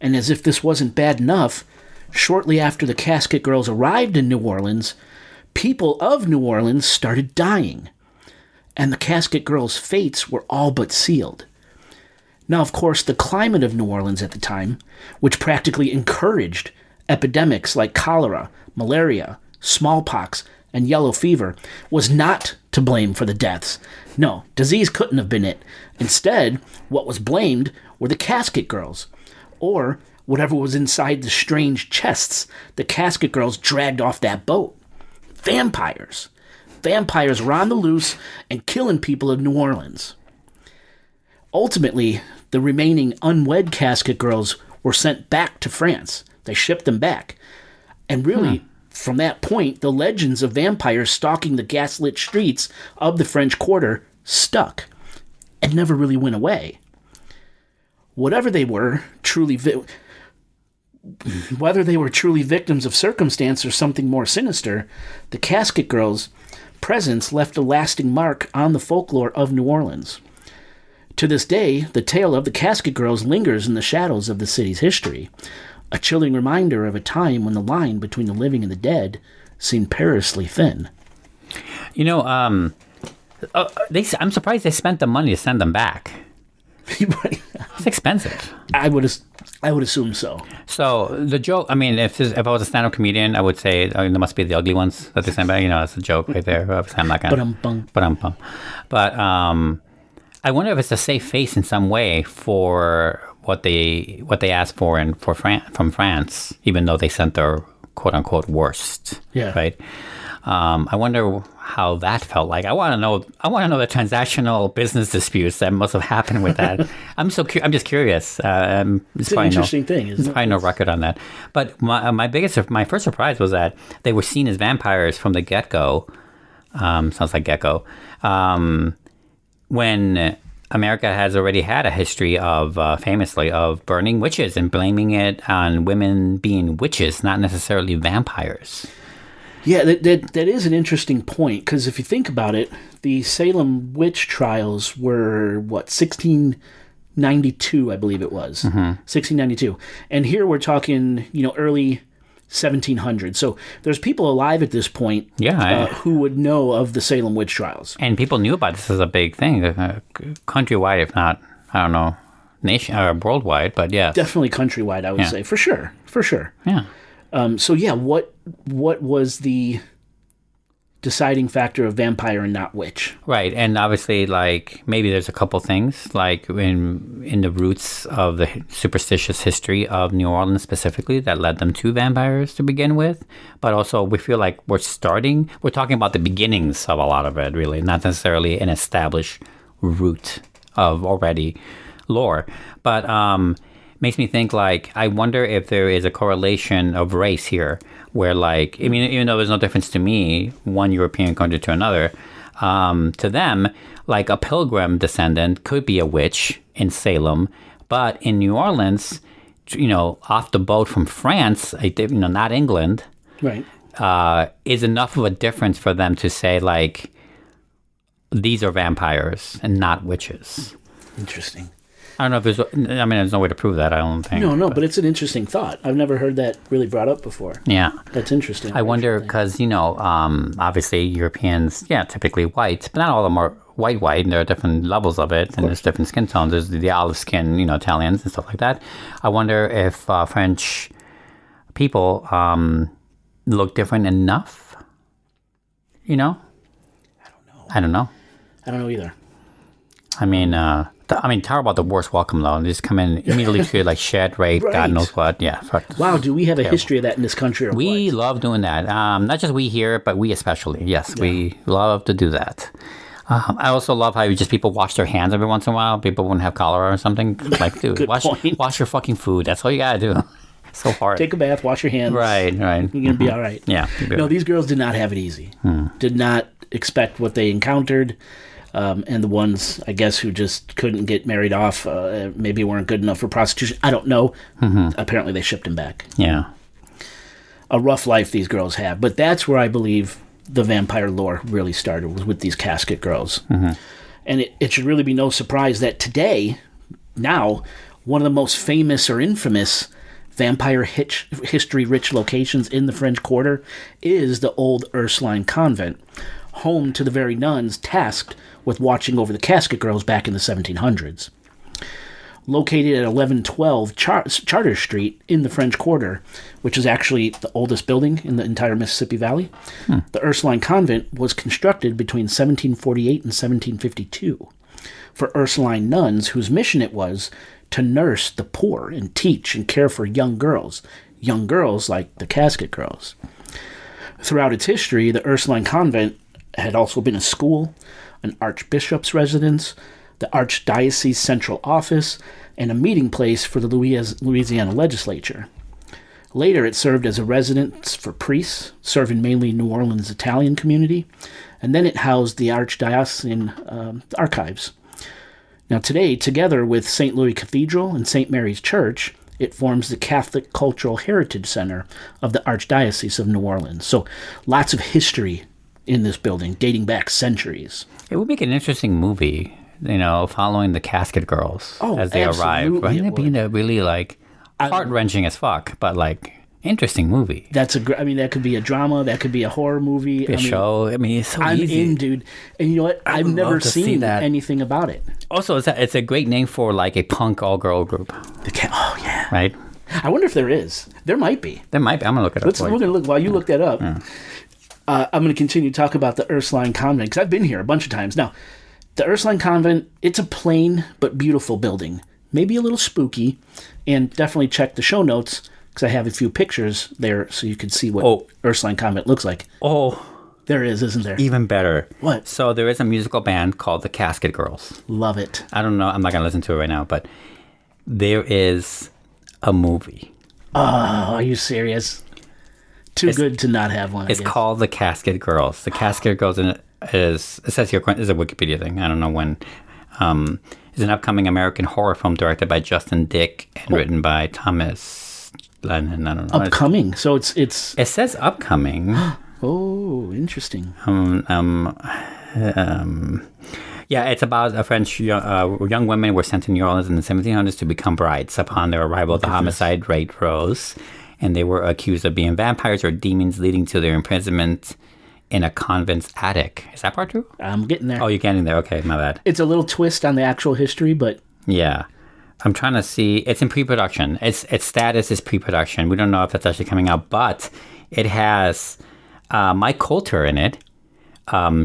And as if this wasn't bad enough, shortly after the Casket Girls arrived in New Orleans, people of New Orleans started dying. And the Casket Girls' fates were all but sealed. Now, of course, the climate of New Orleans at the time, which practically encouraged epidemics like cholera, malaria, smallpox, and yellow fever, was not to blame for the deaths. No, disease couldn't have been it. Instead, what was blamed were the Casket Girls, or whatever was inside the strange chests the Casket Girls dragged off that boat. Vampires. Vampires were on the loose and killing people of New Orleans. Ultimately, the remaining unwed Casket Girls were sent back to France. They shipped them back. And really, from that point, the legends of vampires stalking the gaslit streets of the French Quarter stuck and never really went away. Whether they were truly victims of circumstance or something more sinister, the Casket Girls' presence left a lasting mark on the folklore of New Orleans. To this day, the tale of the Casket Girls lingers in the shadows of the city's history, a chilling reminder of a time when the line between the living and the dead seemed perilously thin. You know, I'm surprised they spent the money to send them back. It's expensive. I would assume so. So the joke, I mean, if I was a stand-up comedian, I would say there must be the ugly ones that they send back. You know, that's a joke right there. I'm not gonna. But I wonder if it's a safe face in some way for what they asked for from France, even though they sent their quote unquote worst. Yeah. Right. I wonder how that felt like. I want to know the transactional business disputes that must have happened with that. I'm just curious. It's an interesting thing. There's probably no record on that. But my first surprise was that they were seen as vampires from the get-go. Sounds like gecko. When America has already had a history of, famously, of burning witches and blaming it on women being witches, not necessarily vampires. Yeah, that is an interesting point, because if you think about it, the Salem witch trials were, 1692, I believe it was. 1692. And here we're talking, early 1700s. So there's people alive at this point who would know of the Salem witch trials. And people knew about this as a big thing, countrywide, if not, I don't know, nation or worldwide, but yeah. Definitely countrywide, I would say, for sure. Yeah. What was the deciding factor of vampire and not witch? Right, and obviously, like, maybe there's a couple things, like in the roots of the superstitious history of New Orleans specifically that led them to vampires to begin with, but also we feel like we're talking about the beginnings of a lot of it, really, not necessarily an established root of already lore, but makes me think, like, I wonder if there is a correlation of race here, where, like, I mean, even though there's no difference to me, one European country to another, to them, like, a pilgrim descendant could be a witch in Salem, but in New Orleans, off the boat from France, not England, right, is enough of a difference for them to say, like, these are vampires and not witches. Interesting. I don't know if there's no way to prove that, I don't think. No, but it's an interesting thought. I've never heard that really brought up before. Yeah. That's interesting. I wonder, because, obviously Europeans, typically white, but not all of them are white, and there are different levels of it, and there's different skin tones. There's the olive skin, Italians and stuff like that. I wonder if French people look different enough, I don't know. I don't know either. I mean, talk about the worst welcome, though. They just come in immediately treated like shit, rape, right. God knows what. Yeah. Wow, do we have a history of that in this country? We love doing that. Not just we here, but we especially. Yes, we love to do that. I also love how people wash their hands every once in a while. People wouldn't have cholera or something. Like, dude, wash your fucking food. That's all you gotta do. So hard. Take a bath, wash your hands. Right. You're gonna be all right. Yeah. No, these girls did not have it easy. Did not expect what they encountered. And the ones, I guess, who just couldn't get married off, maybe weren't good enough for prostitution. I don't know. Apparently they shipped him back. Yeah. A rough life these girls have. But that's where I believe the vampire lore really started, was with these Casket Girls. And it should really be no surprise that today, now, one of the most famous or infamous vampire history-rich locations in the French Quarter is the old Ursuline Convent, home to the very nuns tasked with watching over the Casket Girls back in the 1700s. Located at 1112 Charter Street in the French Quarter, which is actually the oldest building in the entire Mississippi Valley, the Ursuline Convent was constructed between 1748 and 1752 for Ursuline nuns whose mission it was to nurse the poor and teach and care for young girls like the Casket Girls. Throughout its history, the Ursuline Convent had also been a school, an archbishop's residence, the archdiocese central office, and a meeting place for the Louisiana legislature. Later, it served as a residence for priests, serving mainly New Orleans Italian community, and then it housed the archdiocesan archives. Now today, together with St. Louis Cathedral and St. Mary's Church, it forms the Catholic Cultural Heritage Center of the Archdiocese of New Orleans. So lots of history in this building, dating back centuries. It would make an interesting movie, following the Casket Girls as they arrive. Wouldn't it be really, like, heart-wrenching as fuck, but, like, interesting movie? That could be a drama, that could be a horror movie. A show. It's so easy. I'm in, dude. And you know what? I've never seen anything about it. Also, it's a great name for, like, a punk all-girl group. Oh, yeah. Right? I wonder if there is. There might be. I'm going to look it up. We're going to look while you look that up. Yeah. I'm going to continue to talk about the Ursuline Convent, because I've been here a bunch of times. Now, the Ursuline Convent, it's a plain but beautiful building maybe a little spooky, and definitely check the show notes because I have a few pictures there so you can see what Ursuline Convent looks like. Oh, there is, isn't there? even better. What? So there is a musical band called the Casket Girls. Love it. I don't know. I'm not going to listen to it right now, but there is a movie. Oh, are you serious? Too good to not have one. It's called the Casket Girls. The Casket Girls it says here, is a Wikipedia thing. I don't know when. It's an upcoming American horror film directed by Justin Dick and written by Thomas Lennon. I don't know. Upcoming. So it's. It says upcoming. Oh, interesting. Yeah, it's about a French young women were sent to New Orleans in the 1700s to become brides. Upon their arrival, the homicide rate rose, and they were accused of being vampires or demons, leading to their imprisonment in a convent's attic. Is that part true? I'm getting there. Oh, you're getting there. Okay, my bad. It's a little twist on the actual history, but... Yeah. I'm trying to see. It's in pre-production. Its status is pre-production. We don't know if that's actually coming out, but it has Mike Coulter in it.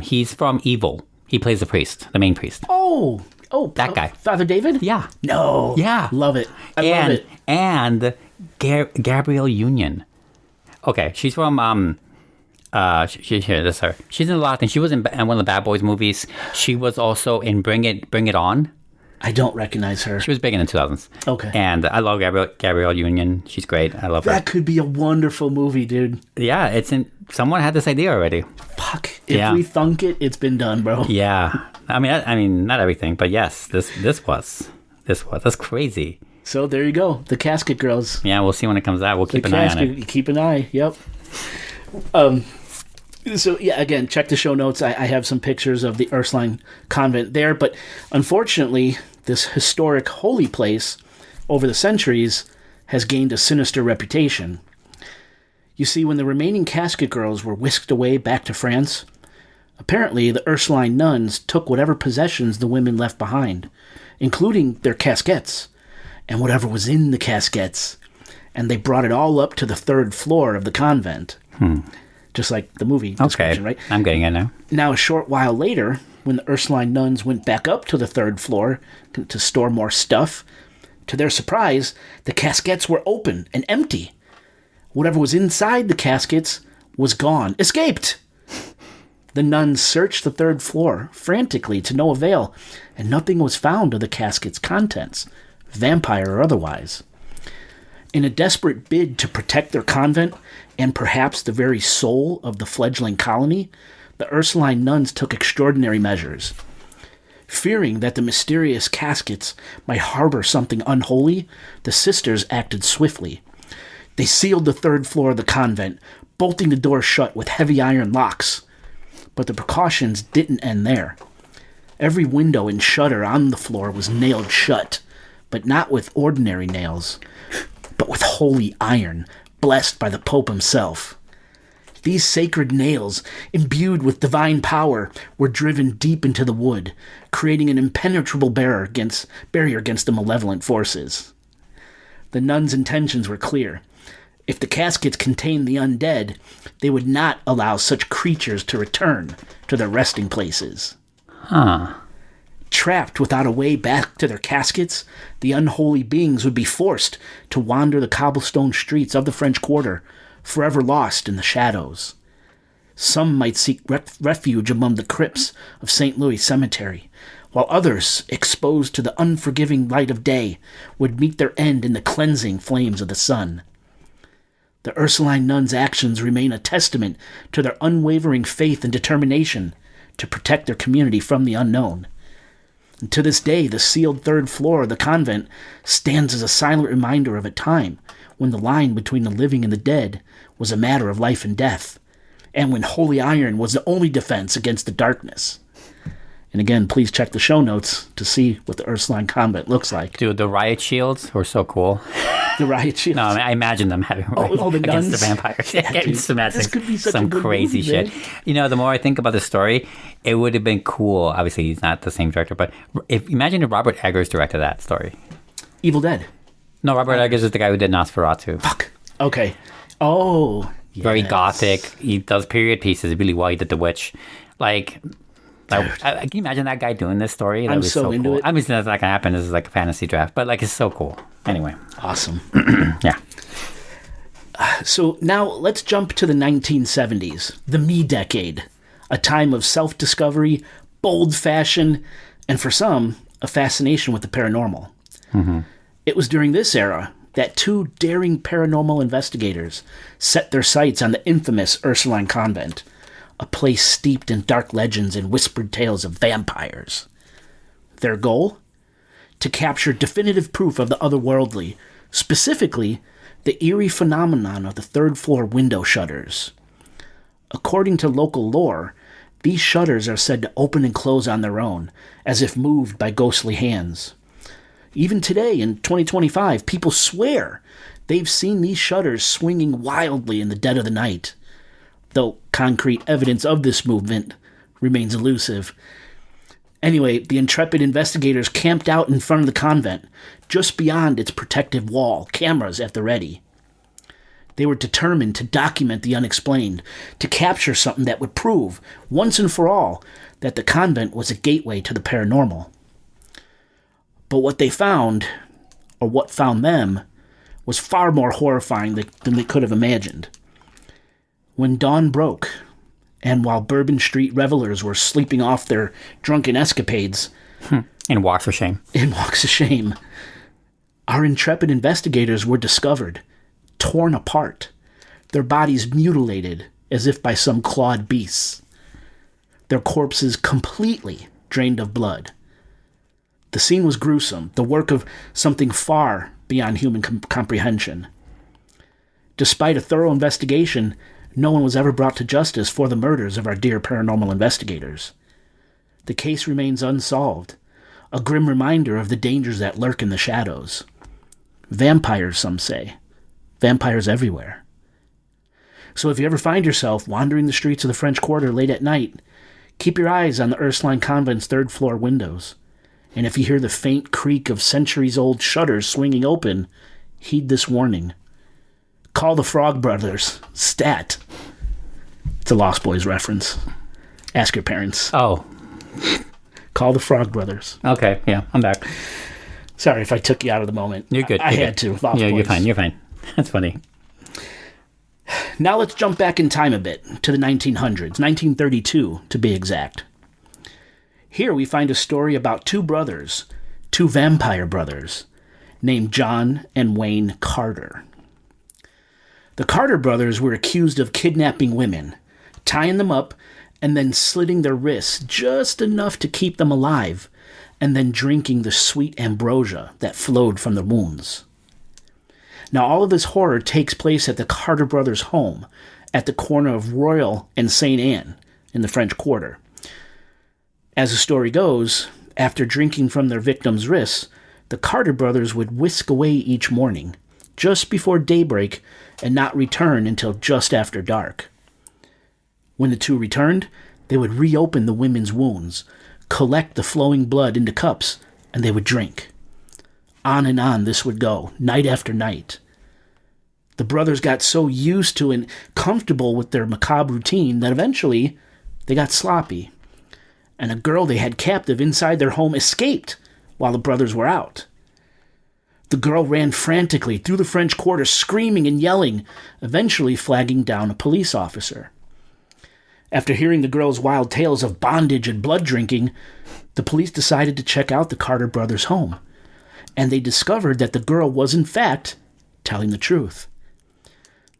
He's from Evil. He plays the priest, the main priest. Oh, that guy. Father David? Yeah. No. Yeah. Love it. I love it. And Gabrielle Union. Okay, she's from here. That's her. She's in a lot of things. She was in one of the Bad Boys movies. She was also in Bring It On. I don't recognize her. She was big in the 2000s. Okay. And I love Gabrielle Union. She's great. I love her. That could be a wonderful movie, dude. Yeah, someone had this idea already. Fuck. If we thunk it, it's been done, bro. Yeah. I mean, not everything, but yes, this was. That's crazy. So there you go. The Casket Girls. Yeah, we'll see when it comes out. We'll keep an eye on it. Keep an eye. Yep. So, yeah, again, check the show notes. I have some pictures of the Ursuline Convent there, but unfortunately, this historic holy place, over the centuries, has gained a sinister reputation. You see, when the remaining Casket Girls were whisked away back to France, apparently the Ursuline nuns took whatever possessions the women left behind, including their caskets, and whatever was in the caskets, and they brought it all up to the 3rd floor of the convent. Just like the movie description, right? I'm getting it now. Now, a short while later, when the Ursuline nuns went back up to the 3rd floor to store more stuff, to their surprise, the caskets were open and empty. Whatever was inside the caskets was gone. Escaped! The nuns searched the 3rd floor frantically to no avail, and nothing was found of the casket's contents, vampire or otherwise. In a desperate bid to protect their convent, and perhaps the very soul of the fledgling colony, the Ursuline nuns took extraordinary measures. Fearing that the mysterious caskets might harbor something unholy, the sisters acted swiftly. They sealed the 3rd floor of the convent, bolting the door shut with heavy iron locks. But the precautions didn't end there. Every window and shutter on the floor was nailed shut, but not with ordinary nails, but with holy iron, blessed by the Pope himself. These sacred nails, imbued with divine power, were driven deep into the wood, creating an impenetrable barrier against the malevolent forces. The nuns' intentions were clear. If the caskets contained the undead, they would not allow such creatures to return to their resting places. Trapped without a way back to their caskets, the unholy beings would be forced to wander the cobblestone streets of the French Quarter, forever lost in the shadows. Some might seek refuge among the crypts of St. Louis Cemetery, while others, exposed to the unforgiving light of day, would meet their end in the cleansing flames of the sun. The Ursuline nuns' actions remain a testament to their unwavering faith and determination to protect their community from the unknown. And to this day, the sealed 3rd floor of the convent stands as a silent reminder of a time when the line between the living and the dead was a matter of life and death, and when holy iron was the only defense against the darkness. And again, please check the show notes to see what the Ursuline Convent looks like. Dude, the riot shields were so cool. The riot shields? No, I imagine them having the against nuns? the vampires. Yeah, dude, just imagine this could be such some a good crazy movie, shit. man. You know, the more I think about the story, it would have been cool. Obviously, he's not the same director, but imagine if Robert Eggers directed that story. Evil Dead. No, Robert Eggers is the guy who did Nosferatu. Fuck. Okay. Oh, yes. Very gothic. He does period pieces really well. He did The Witch. Like Can you imagine that guy doing this story? That'd I'm be so into cool. it. I mean, that's not gonna happen. This is like a fantasy draft, but like it's so cool. Anyway, Awesome. yeah. So now let's jump to the 1970s, the me decade, a time of self-discovery, bold fashion, and for some, a fascination with the paranormal. Mm-hmm. It was during this era that two daring paranormal investigators set their sights on the infamous Ursuline Convent, a place steeped in dark legends and whispered tales of vampires. Their goal? To capture definitive proof of the otherworldly, specifically the eerie phenomenon of the third-floor window shutters. According to local lore, these shutters are said to open and close on their own, as if moved by ghostly hands. Even today, in 2025, people swear they've seen these shutters swinging wildly in the dead of the night, though concrete evidence of this movement remains elusive. Anyway, the intrepid investigators camped out in front of the convent, just beyond its protective wall, cameras at the ready. They were determined to document the unexplained, to capture something that would prove, once and for all, that the convent was a gateway to the paranormal. But what they found, or what found them, was far more horrifying than they could have imagined. When dawn broke, and while Bourbon Street revelers were sleeping off their drunken escapades... In walks of shame. In walks of shame. Our intrepid investigators were discovered, torn apart, their bodies mutilated as if by some clawed beasts, their corpses completely drained of blood. The scene was gruesome, the work of something far beyond human comprehension. Despite a thorough investigation, no one was ever brought to justice for the murders of our dear paranormal investigators. The case remains unsolved, a grim reminder of the dangers that lurk in the shadows. Vampires, some say. Vampires everywhere. So if you ever find yourself wandering the streets of the French Quarter late at night, keep your eyes on the Ursuline Convent's third-floor windows. And if you hear the faint creak of centuries-old shutters swinging open, heed this warning. Call the Frog Brothers. Stat. It's a Lost Boys reference. Ask your parents. Oh. Call the Frog Brothers. Okay, yeah, I'm back. Sorry if I took you out of the moment. You're good. I had to. Lost Yeah, Boys. you're fine. That's funny. Now let's jump back in time a bit to the 1900s, 1932 to be exact. Here we find a story about two brothers, two vampire brothers, named John and Wayne Carter. The Carter brothers were accused of kidnapping women, tying them up, and then slitting their wrists just enough to keep them alive, and then drinking the sweet ambrosia that flowed from the wounds. Now, all of this horror takes place at the Carter brothers' home, at the corner of Royal and St. Anne, in the French Quarter. As the story goes, after drinking from their victims' wrists, the Carter brothers would whisk away each morning, just before daybreak, and not return until just after dark. When the two returned, they would reopen the women's wounds, collect the flowing blood into cups, and they would drink. On and on this would go, night after night. The brothers got so used to and comfortable with their macabre routine that eventually they got sloppy, and a girl they had captive inside their home escaped while the brothers were out. The girl ran frantically through the French Quarter, screaming and yelling, eventually flagging down a police officer. After hearing the girl's wild tales of bondage and blood drinking, the police decided to check out the Carter brothers' home, and they discovered that the girl was, in fact, telling the truth.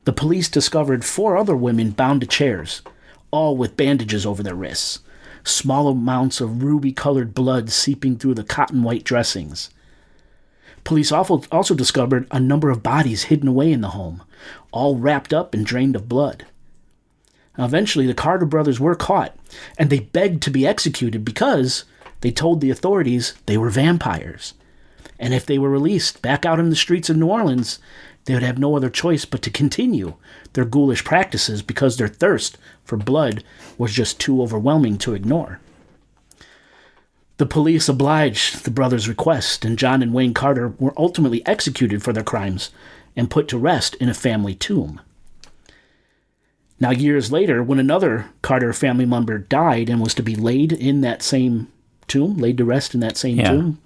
The police discovered 4 other women bound to chairs, all with bandages over their wrists, small amounts of ruby-colored blood seeping through the cotton-white dressings. Police also discovered a number of bodies hidden away in the home, all wrapped up and drained of blood. Now, eventually, the Carter brothers were caught, and they begged to be executed because they told the authorities they were vampires. And if they were released back out in the streets of New Orleans, they would have no other choice but to continue their ghoulish practices because their thirst for blood was just too overwhelming to ignore. The police obliged the brothers' request, and John and Wayne Carter were ultimately executed for their crimes and put to rest in a family tomb. Now, years later, when another Carter family member died and was to be laid in that same tomb, laid to rest in that same tomb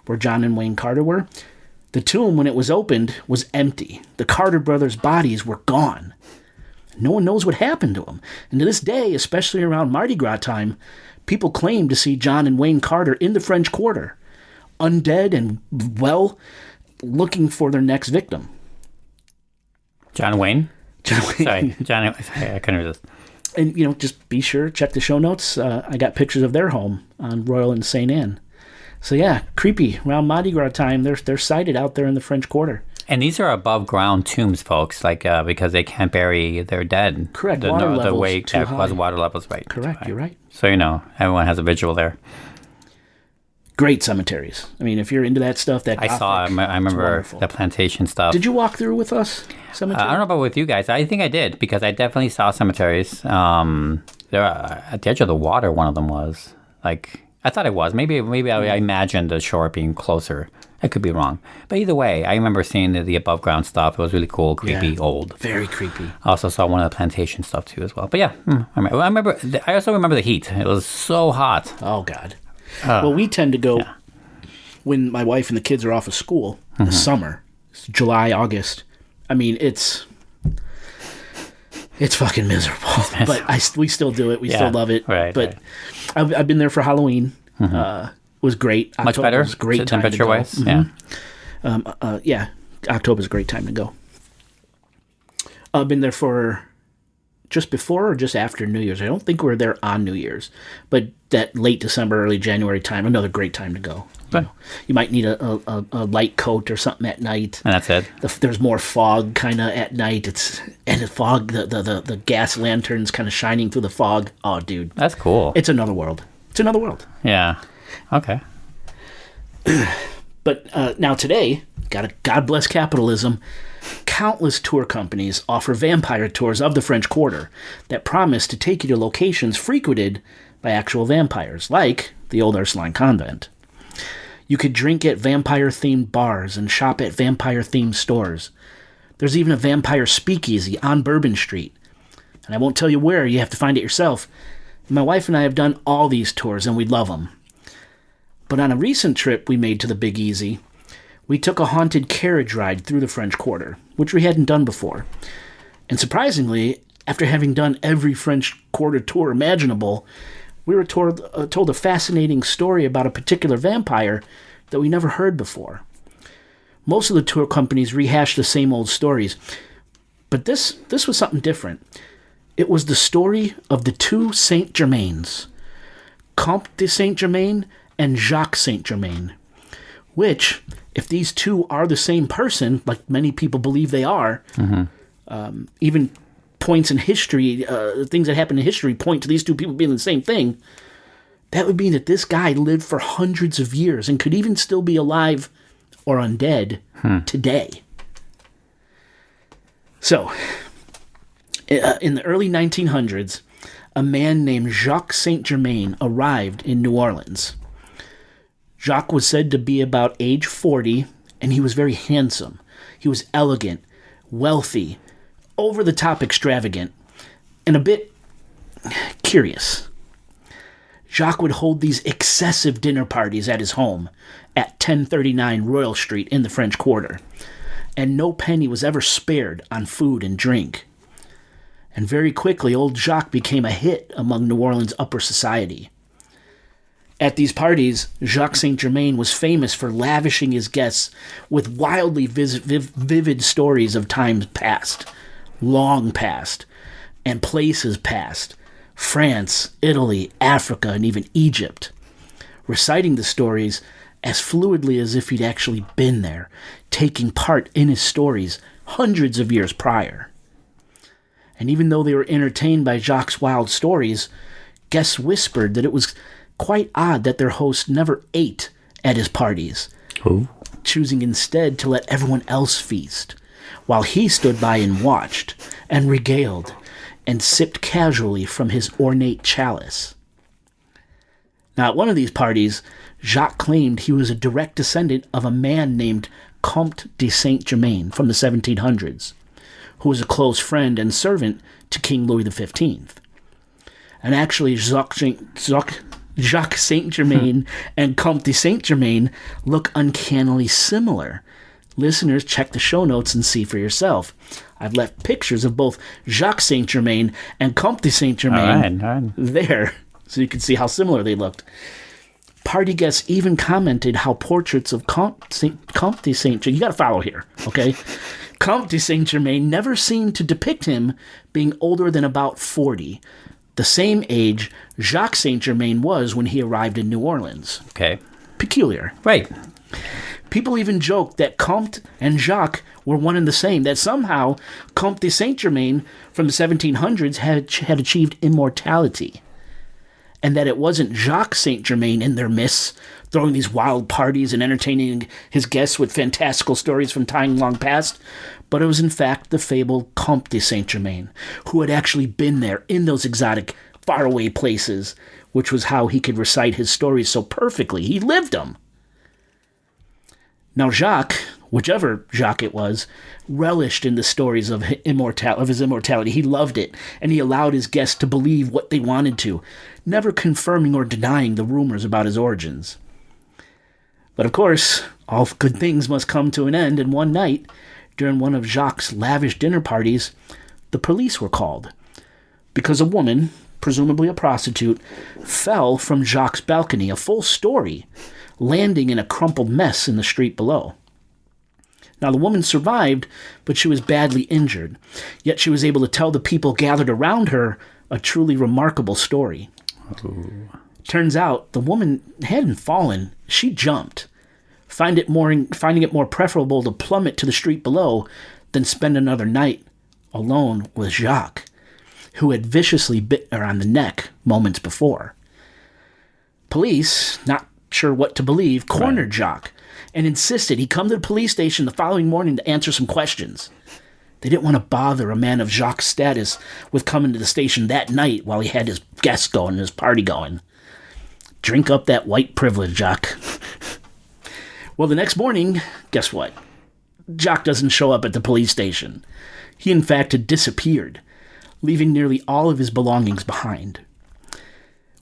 where John and Wayne Carter were, the tomb, when it was opened, was empty. The Carter brothers' bodies were gone. No one knows what happened to them. And to this day, especially around Mardi Gras time, people claim to see John and Wayne Carter in the French Quarter, undead and, well, looking for their next victim. John Wayne? John Wayne. Sorry, I couldn't resist. And, just be sure, check the show notes. I got pictures of their home on Royal and St. Anne. So, yeah, creepy. Around Mardi Gras time, they're sighted out there in the French Quarter. And these are above ground tombs, folks, because they can't bury their dead. Correct. Water levels too high. Water levels, right. Correct, you're right. So, everyone has a visual there. Great cemeteries. I mean, if you're into that stuff, that Gothic, I remember the plantation stuff. Did you walk through with us? Cemetery? I don't know about with you guys. I think I did, because I definitely saw cemeteries. There at the edge of the water, one of them was. I thought it was. Maybe I imagined the shore being closer. I could be wrong. But either way, I remember seeing the above ground stuff. It was really cool, creepy, old. Very creepy. I also saw one of the plantation stuff too as well. But yeah, I also remember the heat. It was so hot. Oh, God. Well, we tend to go when my wife and the kids are off of school in the summer. It's July, August. I mean, it's fucking miserable. But we still do it. We still love it. Right. But right. I've been there for Halloween. It was great. Much October better? Was a great time to go. Temperature-wise? Mm-hmm. Yeah. October's a great time to go. I've been there for just before or just after New Year's. I don't think we were there on New Year's, but that late December, early January time, another great time to go. You might need a light coat or something at night. And that's it. There's more fog kind of at night. And the fog, the gas lanterns kind of shining through the fog. Oh, dude. That's cool. It's another world. It's another world. Yeah. Okay. But now today, God bless capitalism, countless tour companies offer vampire tours of the French Quarter that promise to take you to locations frequented by actual vampires, like the old Ursuline Convent. You could drink at vampire-themed bars and shop at vampire-themed stores. There's even a vampire speakeasy on Bourbon Street. And I won't tell you where, you have to find it yourself. My wife and I have done all these tours, and we love them. But on a recent trip we made to the Big Easy, we took a haunted carriage ride through the French Quarter, which we hadn't done before. And surprisingly, after having done every French Quarter tour imaginable, we were told a fascinating story about a particular vampire that we never heard before. Most of the tour companies rehash the same old stories, but this was something different. It was the story of the two Saint Germains, Comte de St. Germain and Jacques St. Germain, which, if these two are the same person, like many people believe they are, even points in history, things that happen in history point to these two people being the same thing, that would mean that this guy lived for hundreds of years and could even still be alive or undead today. So, in the early 1900s, a man named Jacques St. Germain arrived in New Orleans. Jacques was said to be about age 40, and he was very handsome. He was elegant, wealthy, over-the-top extravagant, and a bit curious. Jacques would hold these excessive dinner parties at his home at 1039 Royal Street in the French Quarter, and no penny was ever spared on food and drink. And very quickly, old Jacques became a hit among New Orleans' upper society. At these parties, Jacques St. Germain was famous for lavishing his guests with wildly vivid stories of times past, long past, and places past, France, Italy, Africa, and even Egypt, reciting the stories as fluidly as if he'd actually been there, taking part in his stories hundreds of years prior. And even though they were entertained by Jacques' wild stories, guests whispered that it was quite odd that their host never ate at his parties, choosing instead to let everyone else feast, while he stood by and watched, and regaled, and sipped casually from his ornate chalice. Now, at one of these parties, Jacques claimed he was a direct descendant of a man named Comte de St. Germain from the 1700s, who was a close friend and servant to King Louis XV. And actually, Jacques St. Germain and Comte de St. Germain look uncannily similar. Listeners, check the show notes and see for yourself. I've left pictures of both Jacques St. Germain and Comte de St. Germain there, so you can see how similar they looked. Party guests even commented how portraits of Comte de St. Germain, you got to follow here, okay? Comte de St. Germain never seemed to depict him being older than about 40, the same age Jacques St. Germain was when he arrived in New Orleans. Okay. Peculiar. Right. People even joked that Comte and Jacques were one and the same, that somehow Comte de St. Germain from the 1700s had achieved immortality, and that it wasn't Jacques St. Germain in their midst, throwing these wild parties and entertaining his guests with fantastical stories from time long past, but it was in fact the fabled Comte de St. Germain, who had actually been there in those exotic, faraway places, which was how he could recite his stories so perfectly. He lived them. Now Jacques, whichever Jacques it was, relished in the stories of his immortality. He loved it, and he allowed his guests to believe what they wanted to, never confirming or denying the rumors about his origins. But of course, all good things must come to an end, and one night, during one of Jacques' lavish dinner parties, the police were called, because a woman, presumably a prostitute, fell from Jacques' balcony, a full story, landing in a crumpled mess in the street below. Now, the woman survived, but she was badly injured, yet she was able to tell the people gathered around her a truly remarkable story. Ooh. Turns out, the woman hadn't fallen, she jumped, finding it more preferable to plummet to the street below than spend another night alone with Jacques, who had viciously bit her on the neck moments before. Police, not sure what to believe, cornered Jacques and insisted he come to the police station the following morning to answer some questions. They didn't want to bother a man of Jacques' status with coming to the station that night while he had his guests going and his party going. Drink up that white privilege, Jacques. Well, the next morning, guess what? Jacques doesn't show up at the police station. He, in fact, had disappeared, leaving nearly all of his belongings behind.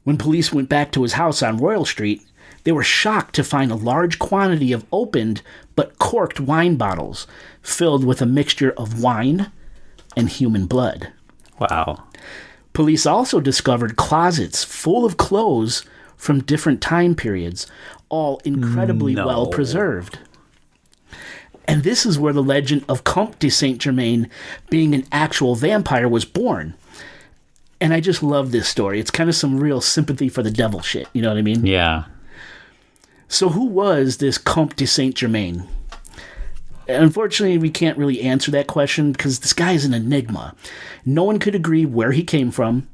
When police went back to his house on Royal Street, they were shocked to find a large quantity of opened but corked wine bottles filled with a mixture of wine and human blood. Wow. Police also discovered closets full of clothes from different time periods, all incredibly well preserved. And this is where the legend of Comte de St. Germain being an actual vampire was born. And I just love this story. It's kind of some real sympathy for the devil shit, you know what I mean? Yeah. So who was this Comte de St. Germain? Unfortunately, we can't really answer that question because this guy is an enigma. No one could agree where he came from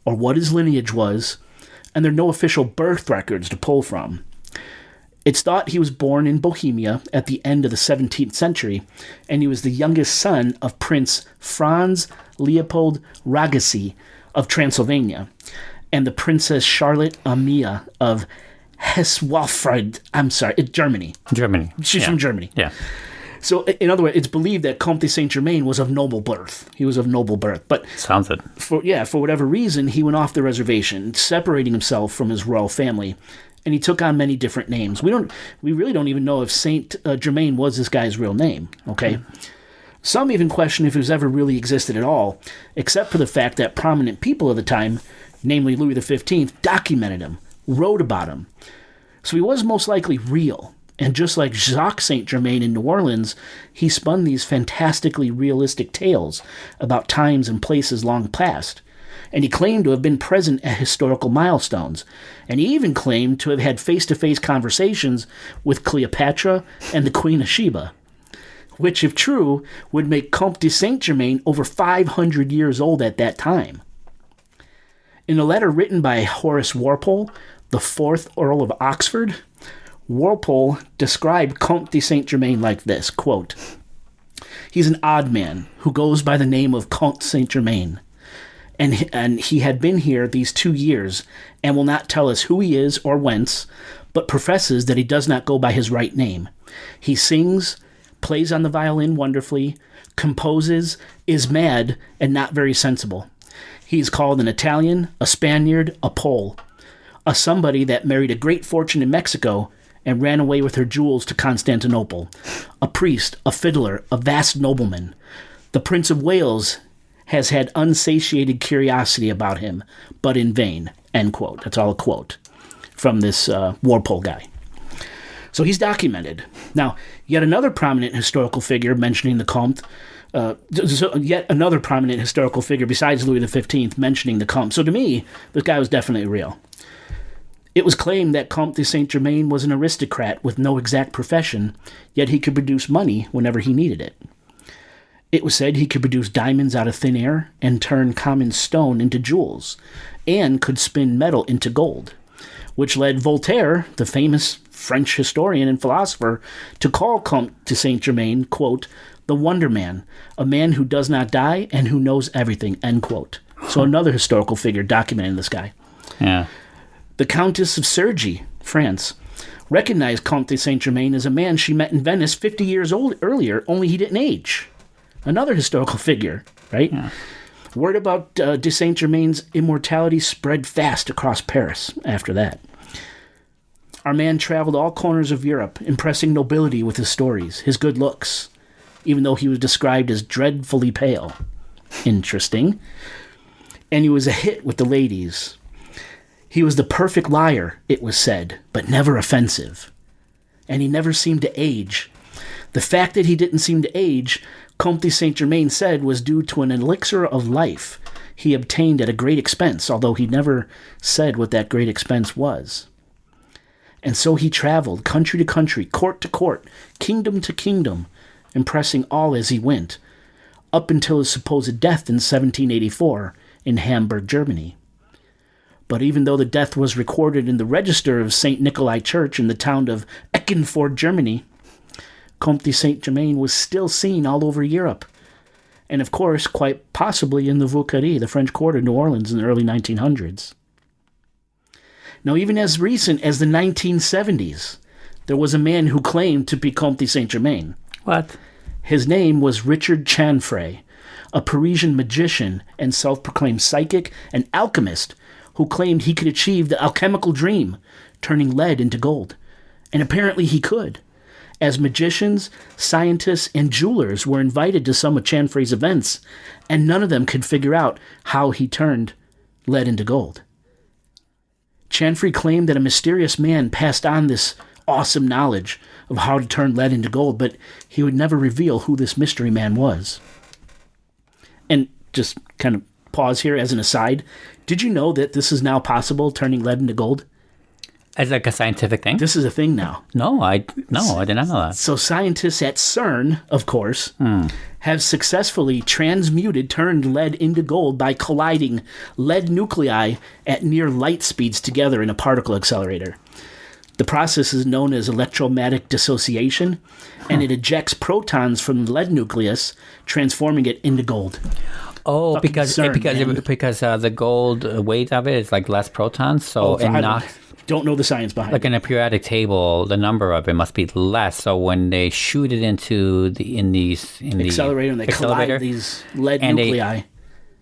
or what his lineage was, and there are no official birth records to pull from. It's thought he was born in Bohemia at the end of the 17th century, and he was the youngest son of Prince Franz Leopold Ragussi of Transylvania and the Princess Charlotte Amalia of Germany. Germany. She's from Germany. Yeah. So, in other words, it's believed that Comte de St. Germain was of noble birth. He was of noble birth. But sounds it. For whatever reason, he went off the reservation, separating himself from his royal family, and he took on many different names. We really don't even know if Saint Germain was this guy's real name, okay? Mm-hmm. Some even question if he was ever really existed at all, except for the fact that prominent people of the time, namely Louis XV, documented him, wrote about him. So he was most likely real. And just like Jacques St. Germain in New Orleans, he spun these fantastically realistic tales about times and places long past. And he claimed to have been present at historical milestones. And he even claimed to have had face-to-face conversations with Cleopatra and the Queen of Sheba, which, if true, would make Comte de St. Germain over 500 years old at that time. In a letter written by Horace Walpole, the 4th Earl of Oxford, Walpole described Comte de St. Germain like this, quote, "He's an odd man who goes by the name of Comte St. Germain, and he had been here these 2 years and will not tell us who he is or whence, but professes that he does not go by his right name. He sings, plays on the violin wonderfully, composes, is mad, and not very sensible. He's called an Italian, a Spaniard, a Pole, a somebody that married a great fortune in Mexico and ran away with her jewels to Constantinople, a priest, a fiddler, a vast nobleman. The Prince of Wales has had unsatiated curiosity about him, but in vain, end quote. That's all a quote from this Walpole guy. So he's documented. Now, yet another prominent historical figure mentioning the Comte, yet another prominent historical figure besides Louis XV mentioning the Comte. So to me, this guy was definitely real. It was claimed that Comte de St. Germain was an aristocrat with no exact profession, yet he could produce money whenever he needed it. It was said he could produce diamonds out of thin air and turn common stone into jewels, and could spin metal into gold, which led Voltaire, the famous French historian and philosopher, to call Comte de St. Germain, quote, the Wonder Man, a man who does not die and who knows everything, end quote. So another historical figure documenting this guy. Yeah. The Countess of Cergy, France, recognized Comte de St. Germain as a man she met in Venice 50 years earlier, only he didn't age. Another historical figure, right? Yeah. Word about de St. Germain's immortality spread fast across Paris after that. Our man traveled all corners of Europe, impressing nobility with his stories, his good looks, even though he was described as dreadfully pale. Interesting. And he was a hit with the ladies. He was the perfect liar, it was said, but never offensive. And he never seemed to age. The fact that he didn't seem to age, Comte de St. Germain said, was due to an elixir of life he obtained at a great expense, although he never said what that great expense was. And so he traveled country to country, court to court, kingdom to kingdom, impressing all as he went, up until his supposed death in 1784 in Hamburg, Germany. But even though the death was recorded in the register of St. Nikolai Church in the town of Eckernford, Germany, Comte de St. Germain was still seen all over Europe, and of course, quite possibly in the Vauquerie, the French Quarter, New Orleans, in the early 1900s. Now, even as recent as the 1970s, there was a man who claimed to be Comte de St. Germain. What? His name was Richard Chanfray, a Parisian magician and self-proclaimed psychic and alchemist who claimed he could achieve the alchemical dream, turning lead into gold. And apparently he could, as magicians, scientists, and jewelers were invited to some of Chanfray's events, and none of them could figure out how he turned lead into gold. Chanfray claimed that a mysterious man passed on this awesome knowledge of how to turn lead into gold, but he would never reveal who this mystery man was. And just kind of pause here as an aside, did you know that this is now possible, turning lead into gold? As like a scientific thing? This is a thing now. No, I did not know that. So scientists at CERN, of course, have successfully turned lead into gold by colliding lead nuclei at near light speeds together in a particle accelerator. The process is known as electromagnetic dissociation, and it ejects protons from the lead nucleus, transforming it into gold. Oh, Fucking because CERN, the gold weight of it is like less protons, so don't know the science behind like it. in a periodic table, the number of it must be less. So when they shoot it into the accelerator, and they collide these lead nuclei,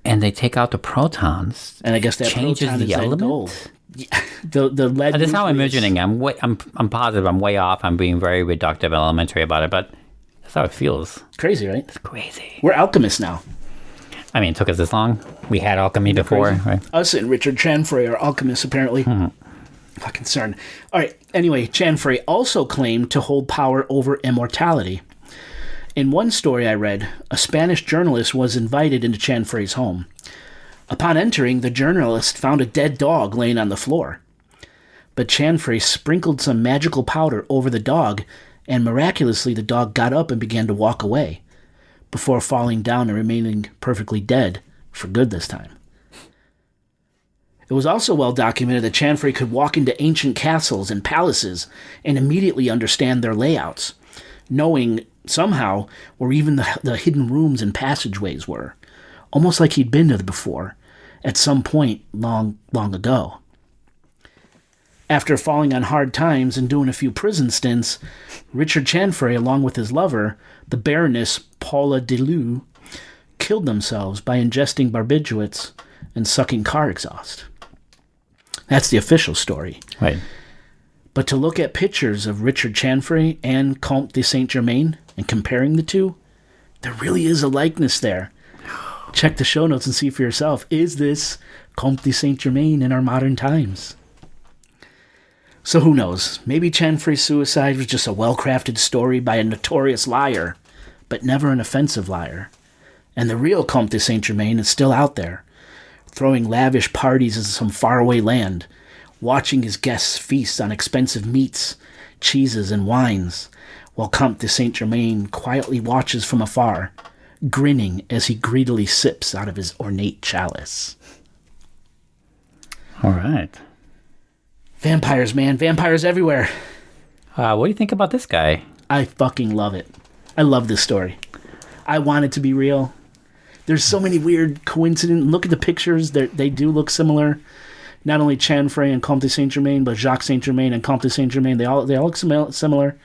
and they take out the protons, and I guess that changes proton the is element. Gold. Yeah, the lead. That's how I'm imagining. I'm positive. I'm way off. I'm being very reductive, elementary about it, but that's how it feels. Crazy, right? It's crazy. We're alchemists now. I mean, it took us this long. We had alchemy before, right? Us and Richard Chanfray are alchemists, apparently. Fucking CERN. All right. Anyway, Chanfray also claimed to hold power over immortality. In one story I read, a Spanish journalist was invited into Chanfray's home. Upon entering, the journalist found a dead dog laying on the floor. But Chanfray sprinkled some magical powder over the dog, and miraculously the dog got up and began to walk away, before falling down and remaining perfectly dead, for good this time. It was also well documented that Chanfray could walk into ancient castles and palaces and immediately understand their layouts, knowing somehow where even the hidden rooms and passageways were, almost like he'd been there before, at some point long, long ago. After falling on hard times and doing a few prison stints, Richard Chanfrey, along with his lover, the Baroness Paula Deleu, killed themselves by ingesting barbiturates and sucking car exhaust. That's the official story. Right. But to look at pictures of Richard Chanfrey and Comte de St. Germain and comparing the two, there really is a likeness there. Check the show notes and see for yourself. Is this Comte de St. Germain in our modern times? So who knows? Maybe Chanfrey's suicide was just a well-crafted story by a notorious liar, but never an offensive liar. And the real Comte de St. Germain is still out there, throwing lavish parties in some faraway land, watching his guests feast on expensive meats, cheeses, and wines, while Comte de St. Germain quietly watches from afar, grinning as he greedily sips out of his ornate chalice. All right. Vampires, man. Vampires everywhere. What do you think about this guy? I fucking love it. I love this story. I want it to be real. There's so many weird coincidences. Look at the pictures. They do look similar. Not only Chanfrey and Comte de St. Germain, but Jacques St. Germain and Comte de St. Germain. They all look similar.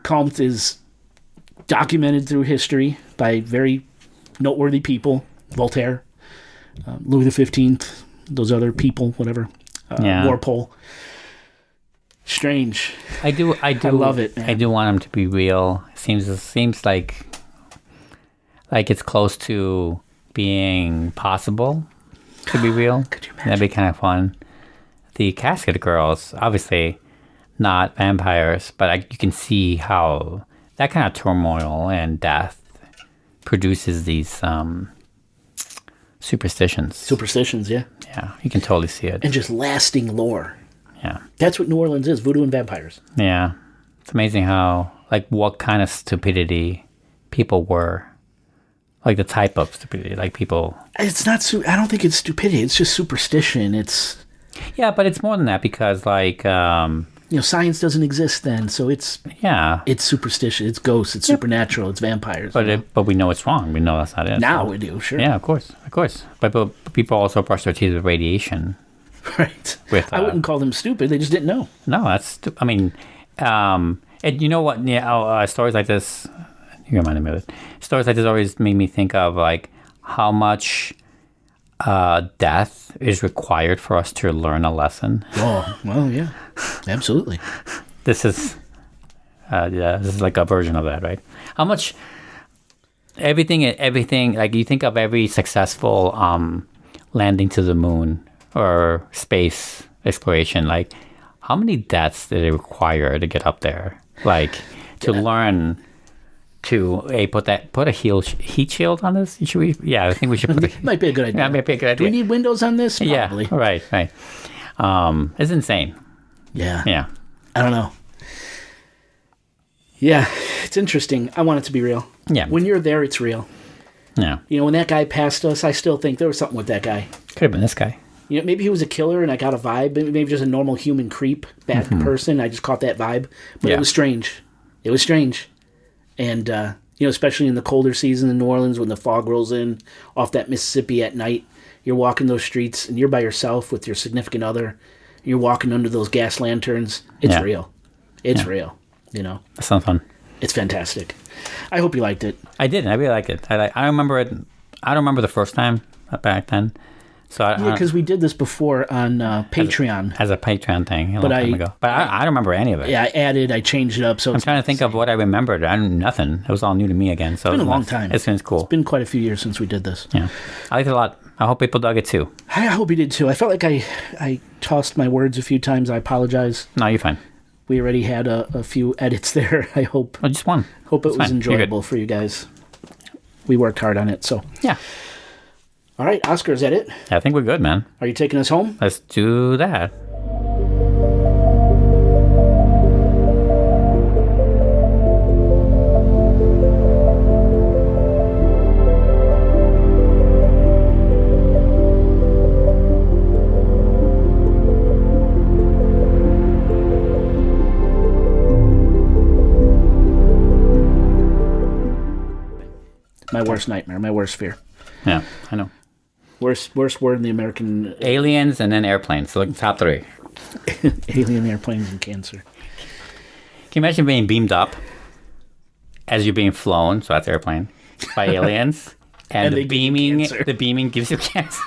Comte is documented through history by very noteworthy people. Voltaire, Louis XV, those other people, whatever. Walpole. Strange. I love it, man. I do want him to be real. It seems like it's close to being possible to be real. Could you imagine? That'd be kind of fun. The Casket Girls, obviously not vampires, but you can see how that kind of turmoil and death produces these superstitions. Superstitions, yeah. Yeah, you can totally see it. And just lasting lore. Yeah. That's what New Orleans is, voodoo and vampires. Yeah. It's amazing how, what kind of stupidity people were. Like the type of stupidity, like people... It's not... I don't think it's stupidity. It's just superstition. It's... Yeah, but it's more than that because, science doesn't exist then, so it's... Yeah. It's superstition. It's ghosts. It's supernatural. It's vampires. But we know it's wrong. We know that's not it. Now we do, sure. Yeah, of course. But people also brush their teeth with radiation. Right. I wouldn't call them stupid. They just didn't know. No, that's... I mean... and you know what? Yeah, stories like this... You reminded me of it. Stories like this always make me think of how much death is required for us to learn a lesson. Oh, well, yeah, absolutely. This is like a version of that, right? How much everything. Like you think of every successful landing to the moon or space exploration. Like how many deaths did it require to get up there? Like to learn. To put a heat shield on this? I think we should put might be a good idea. Yeah, might be a good idea. Do we need windows on this? Probably. Yeah, right. It's insane. Yeah. I don't know. Yeah, it's interesting. I want it to be real. Yeah. When you're there, it's real. Yeah. When that guy passed us, I still think there was something with that guy. Could have been this guy. Maybe he was a killer and I got a vibe. Maybe just a normal human creep, bad person. I just caught that vibe. But it was strange. And, especially in the colder season in New Orleans when the fog rolls in off that Mississippi at night, you're walking those streets and you're by yourself with your significant other. You're walking under those gas lanterns. It's real. It's real, That sounds fun. It's fantastic. I hope you liked it. I did. I really liked it. I remember it. I don't remember the first time back then. So because we did this before on Patreon. As a Patreon thing a long time ago. But I don't remember any of it. Yeah, I changed it up. So I'm trying to think of what I remembered. Nothing. It was all new to me again. So it's been a long time. It's cool. It's been quite a few years since we did this. Yeah. I liked it a lot. I hope people dug it too. I hope you did too. I felt like I tossed my words a few times. I apologize. No, you're fine. We already had a few edits there. I hope. Well, just one. Hope it was enjoyable for you guys. We worked hard on it, so. Yeah. All right, Oscar, is that it? I think we're good, man. Are you taking us home? Let's do that. My worst nightmare, my worst fear. Yeah, I know. Worst word in the American. Aliens and then airplanes. So like top 3. Alien, airplanes, and cancer. Can you imagine being beamed up as you're being flown? So that's airplane by aliens, and the beaming gives you cancer.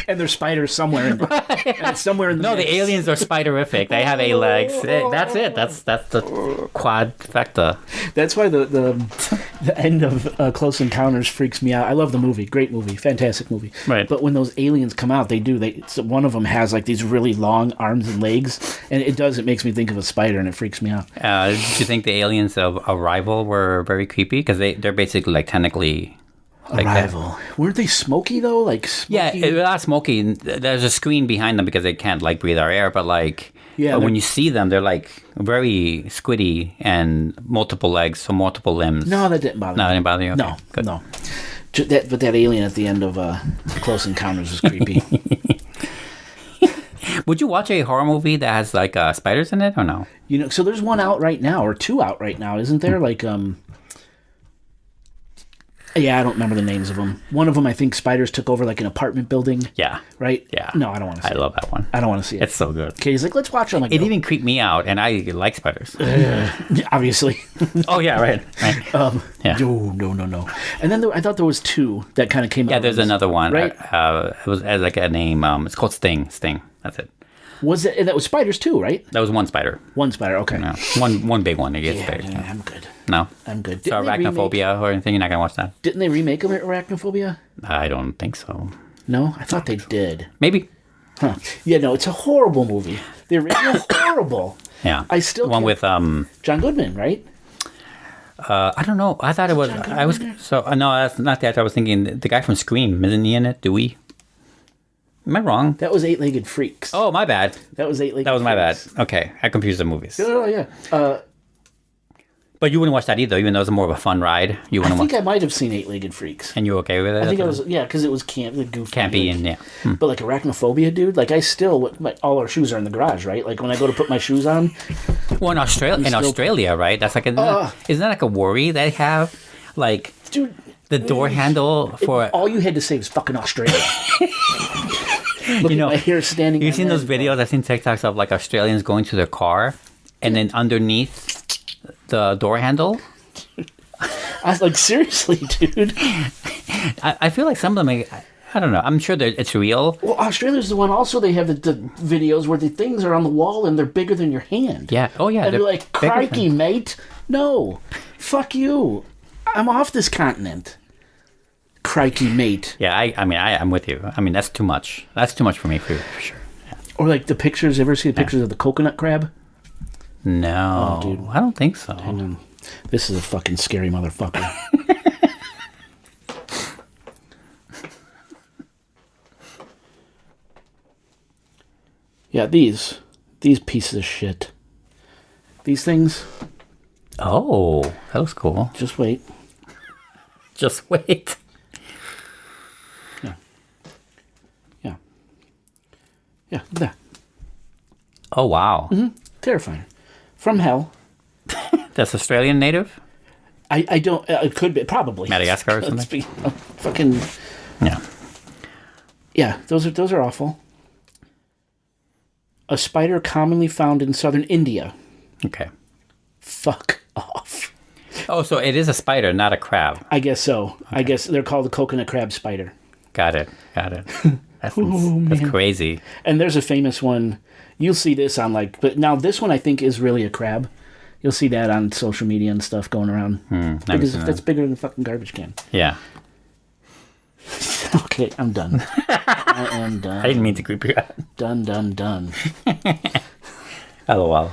And there's spiders somewhere in there. And it's somewhere in the No, mix. the aliens are spiderific. They have 8 legs. That's it. That's the quadfecta. That's why the end of Close Encounters freaks me out. I love the movie. Great movie. Fantastic movie. Right. But when those aliens come out, one of them has like these really long arms and legs. And it makes me think of a spider, and it freaks me out. Did you think the aliens of Arrival were very creepy? Because they're basically like technically... Like Arrival. Weren't they smoky though? Like smoky? Yeah, it's not smoky. There's a screen behind them because they can't like breathe our air. But like, but when you see them, they're like very squiddy and multiple legs, so multiple limbs. No, that didn't bother me. No, it didn't bother you. Okay, No, good. no. But that alien at the end of Close Encounters was creepy. Would you watch a horror movie that has like spiders in it or no? So there's one out right now, or 2 out right now, isn't there? Like Yeah, I don't remember the names of them. One of them, I think spiders took over like an apartment building. Yeah. Right? Yeah. No, I don't want to see it. I love that one. I don't want to see it. It's so good. Okay, he's like, let's watch it. I'm like, It no. even creeped me out, and I like spiders. Obviously. Oh, yeah, right. Yeah. No. And then I thought there was 2 that kind of came out. Yeah, there's another one. Right? It was as like a name. It's called Sting. That's it. Was it? That was spiders too, right? That was one spider. One spider, okay. No. One big one. It gets big. Yeah, I'm good. No? I'm good. So arachnophobia or anything, you're not going to watch that? Didn't they remake Arachnophobia? I don't think so. No? I thought they did. Maybe. Huh. Yeah, no, it's a horrible movie. The original horrible. Yeah. I still one can't- with John Goodman, right? I don't know. I thought it was no, that's not that. I was thinking the guy from Scream, isn't he in it? Dewey? Am I wrong? That was Eight-Legged Freaks. Oh, my bad. That was Eight-Legged That was my bad. Freaks. Okay, I confused the movies. Oh, yeah. But you wouldn't watch that either, even though it was more of a fun ride. You I wouldn't think watch, I might have seen Eight-Legged Freaks. and you were okay with it? I think it was, because it was goofy. Campy and yeah. But like Arachnophobia, dude, like I still, all our shoes are in the garage, right? Like when I go to put my shoes on. Well, in Australia, right? That's like isn't that like a worry they have? Like, Dude, the door handle for all you had to say was fucking Australia. Look at my hair standing. You've on seen there. those videos? I've seen TikToks of like Australians going to their car, and then underneath the door handle. I was like, seriously, dude. I feel like some of them. I don't know. I'm sure that it's real. Well, Australia's the one. Also, they have the videos where the things are on the wall and they're bigger than your hand. Yeah. Oh yeah. And they're like, bigger crikey, than- mate. No, fuck you. I'm off this continent. Crikey, mate. Yeah. I'm with you. I mean, that's too much. That's too much for me for sure. Yeah. Or like the pictures. Ever see the pictures of the coconut crab? No, dude. I don't think so. This is a fucking scary motherfucker. Yeah, these pieces of shit. These things. Oh, that was cool. Just wait. Just wait. Yeah, look at that. Oh wow. Terrifying. From hell. That's Australian native. I don't. It could be probably Madagascar or Let's something? be fucking. Yeah. Yeah, those are awful. A spider commonly found in southern India. Okay. Fuck off. Oh, so it is a spider, not a crab. I guess so. Okay. I guess they're called the coconut crab spider. Got it. That's crazy. And there's a famous one. You'll see this on but now this one I think is really a crab. You'll see that on social media and stuff going around. Because that's bigger than a fucking garbage can. Yeah. Okay, I'm done. I am done. I didn't mean to creep you out. Done. LOL.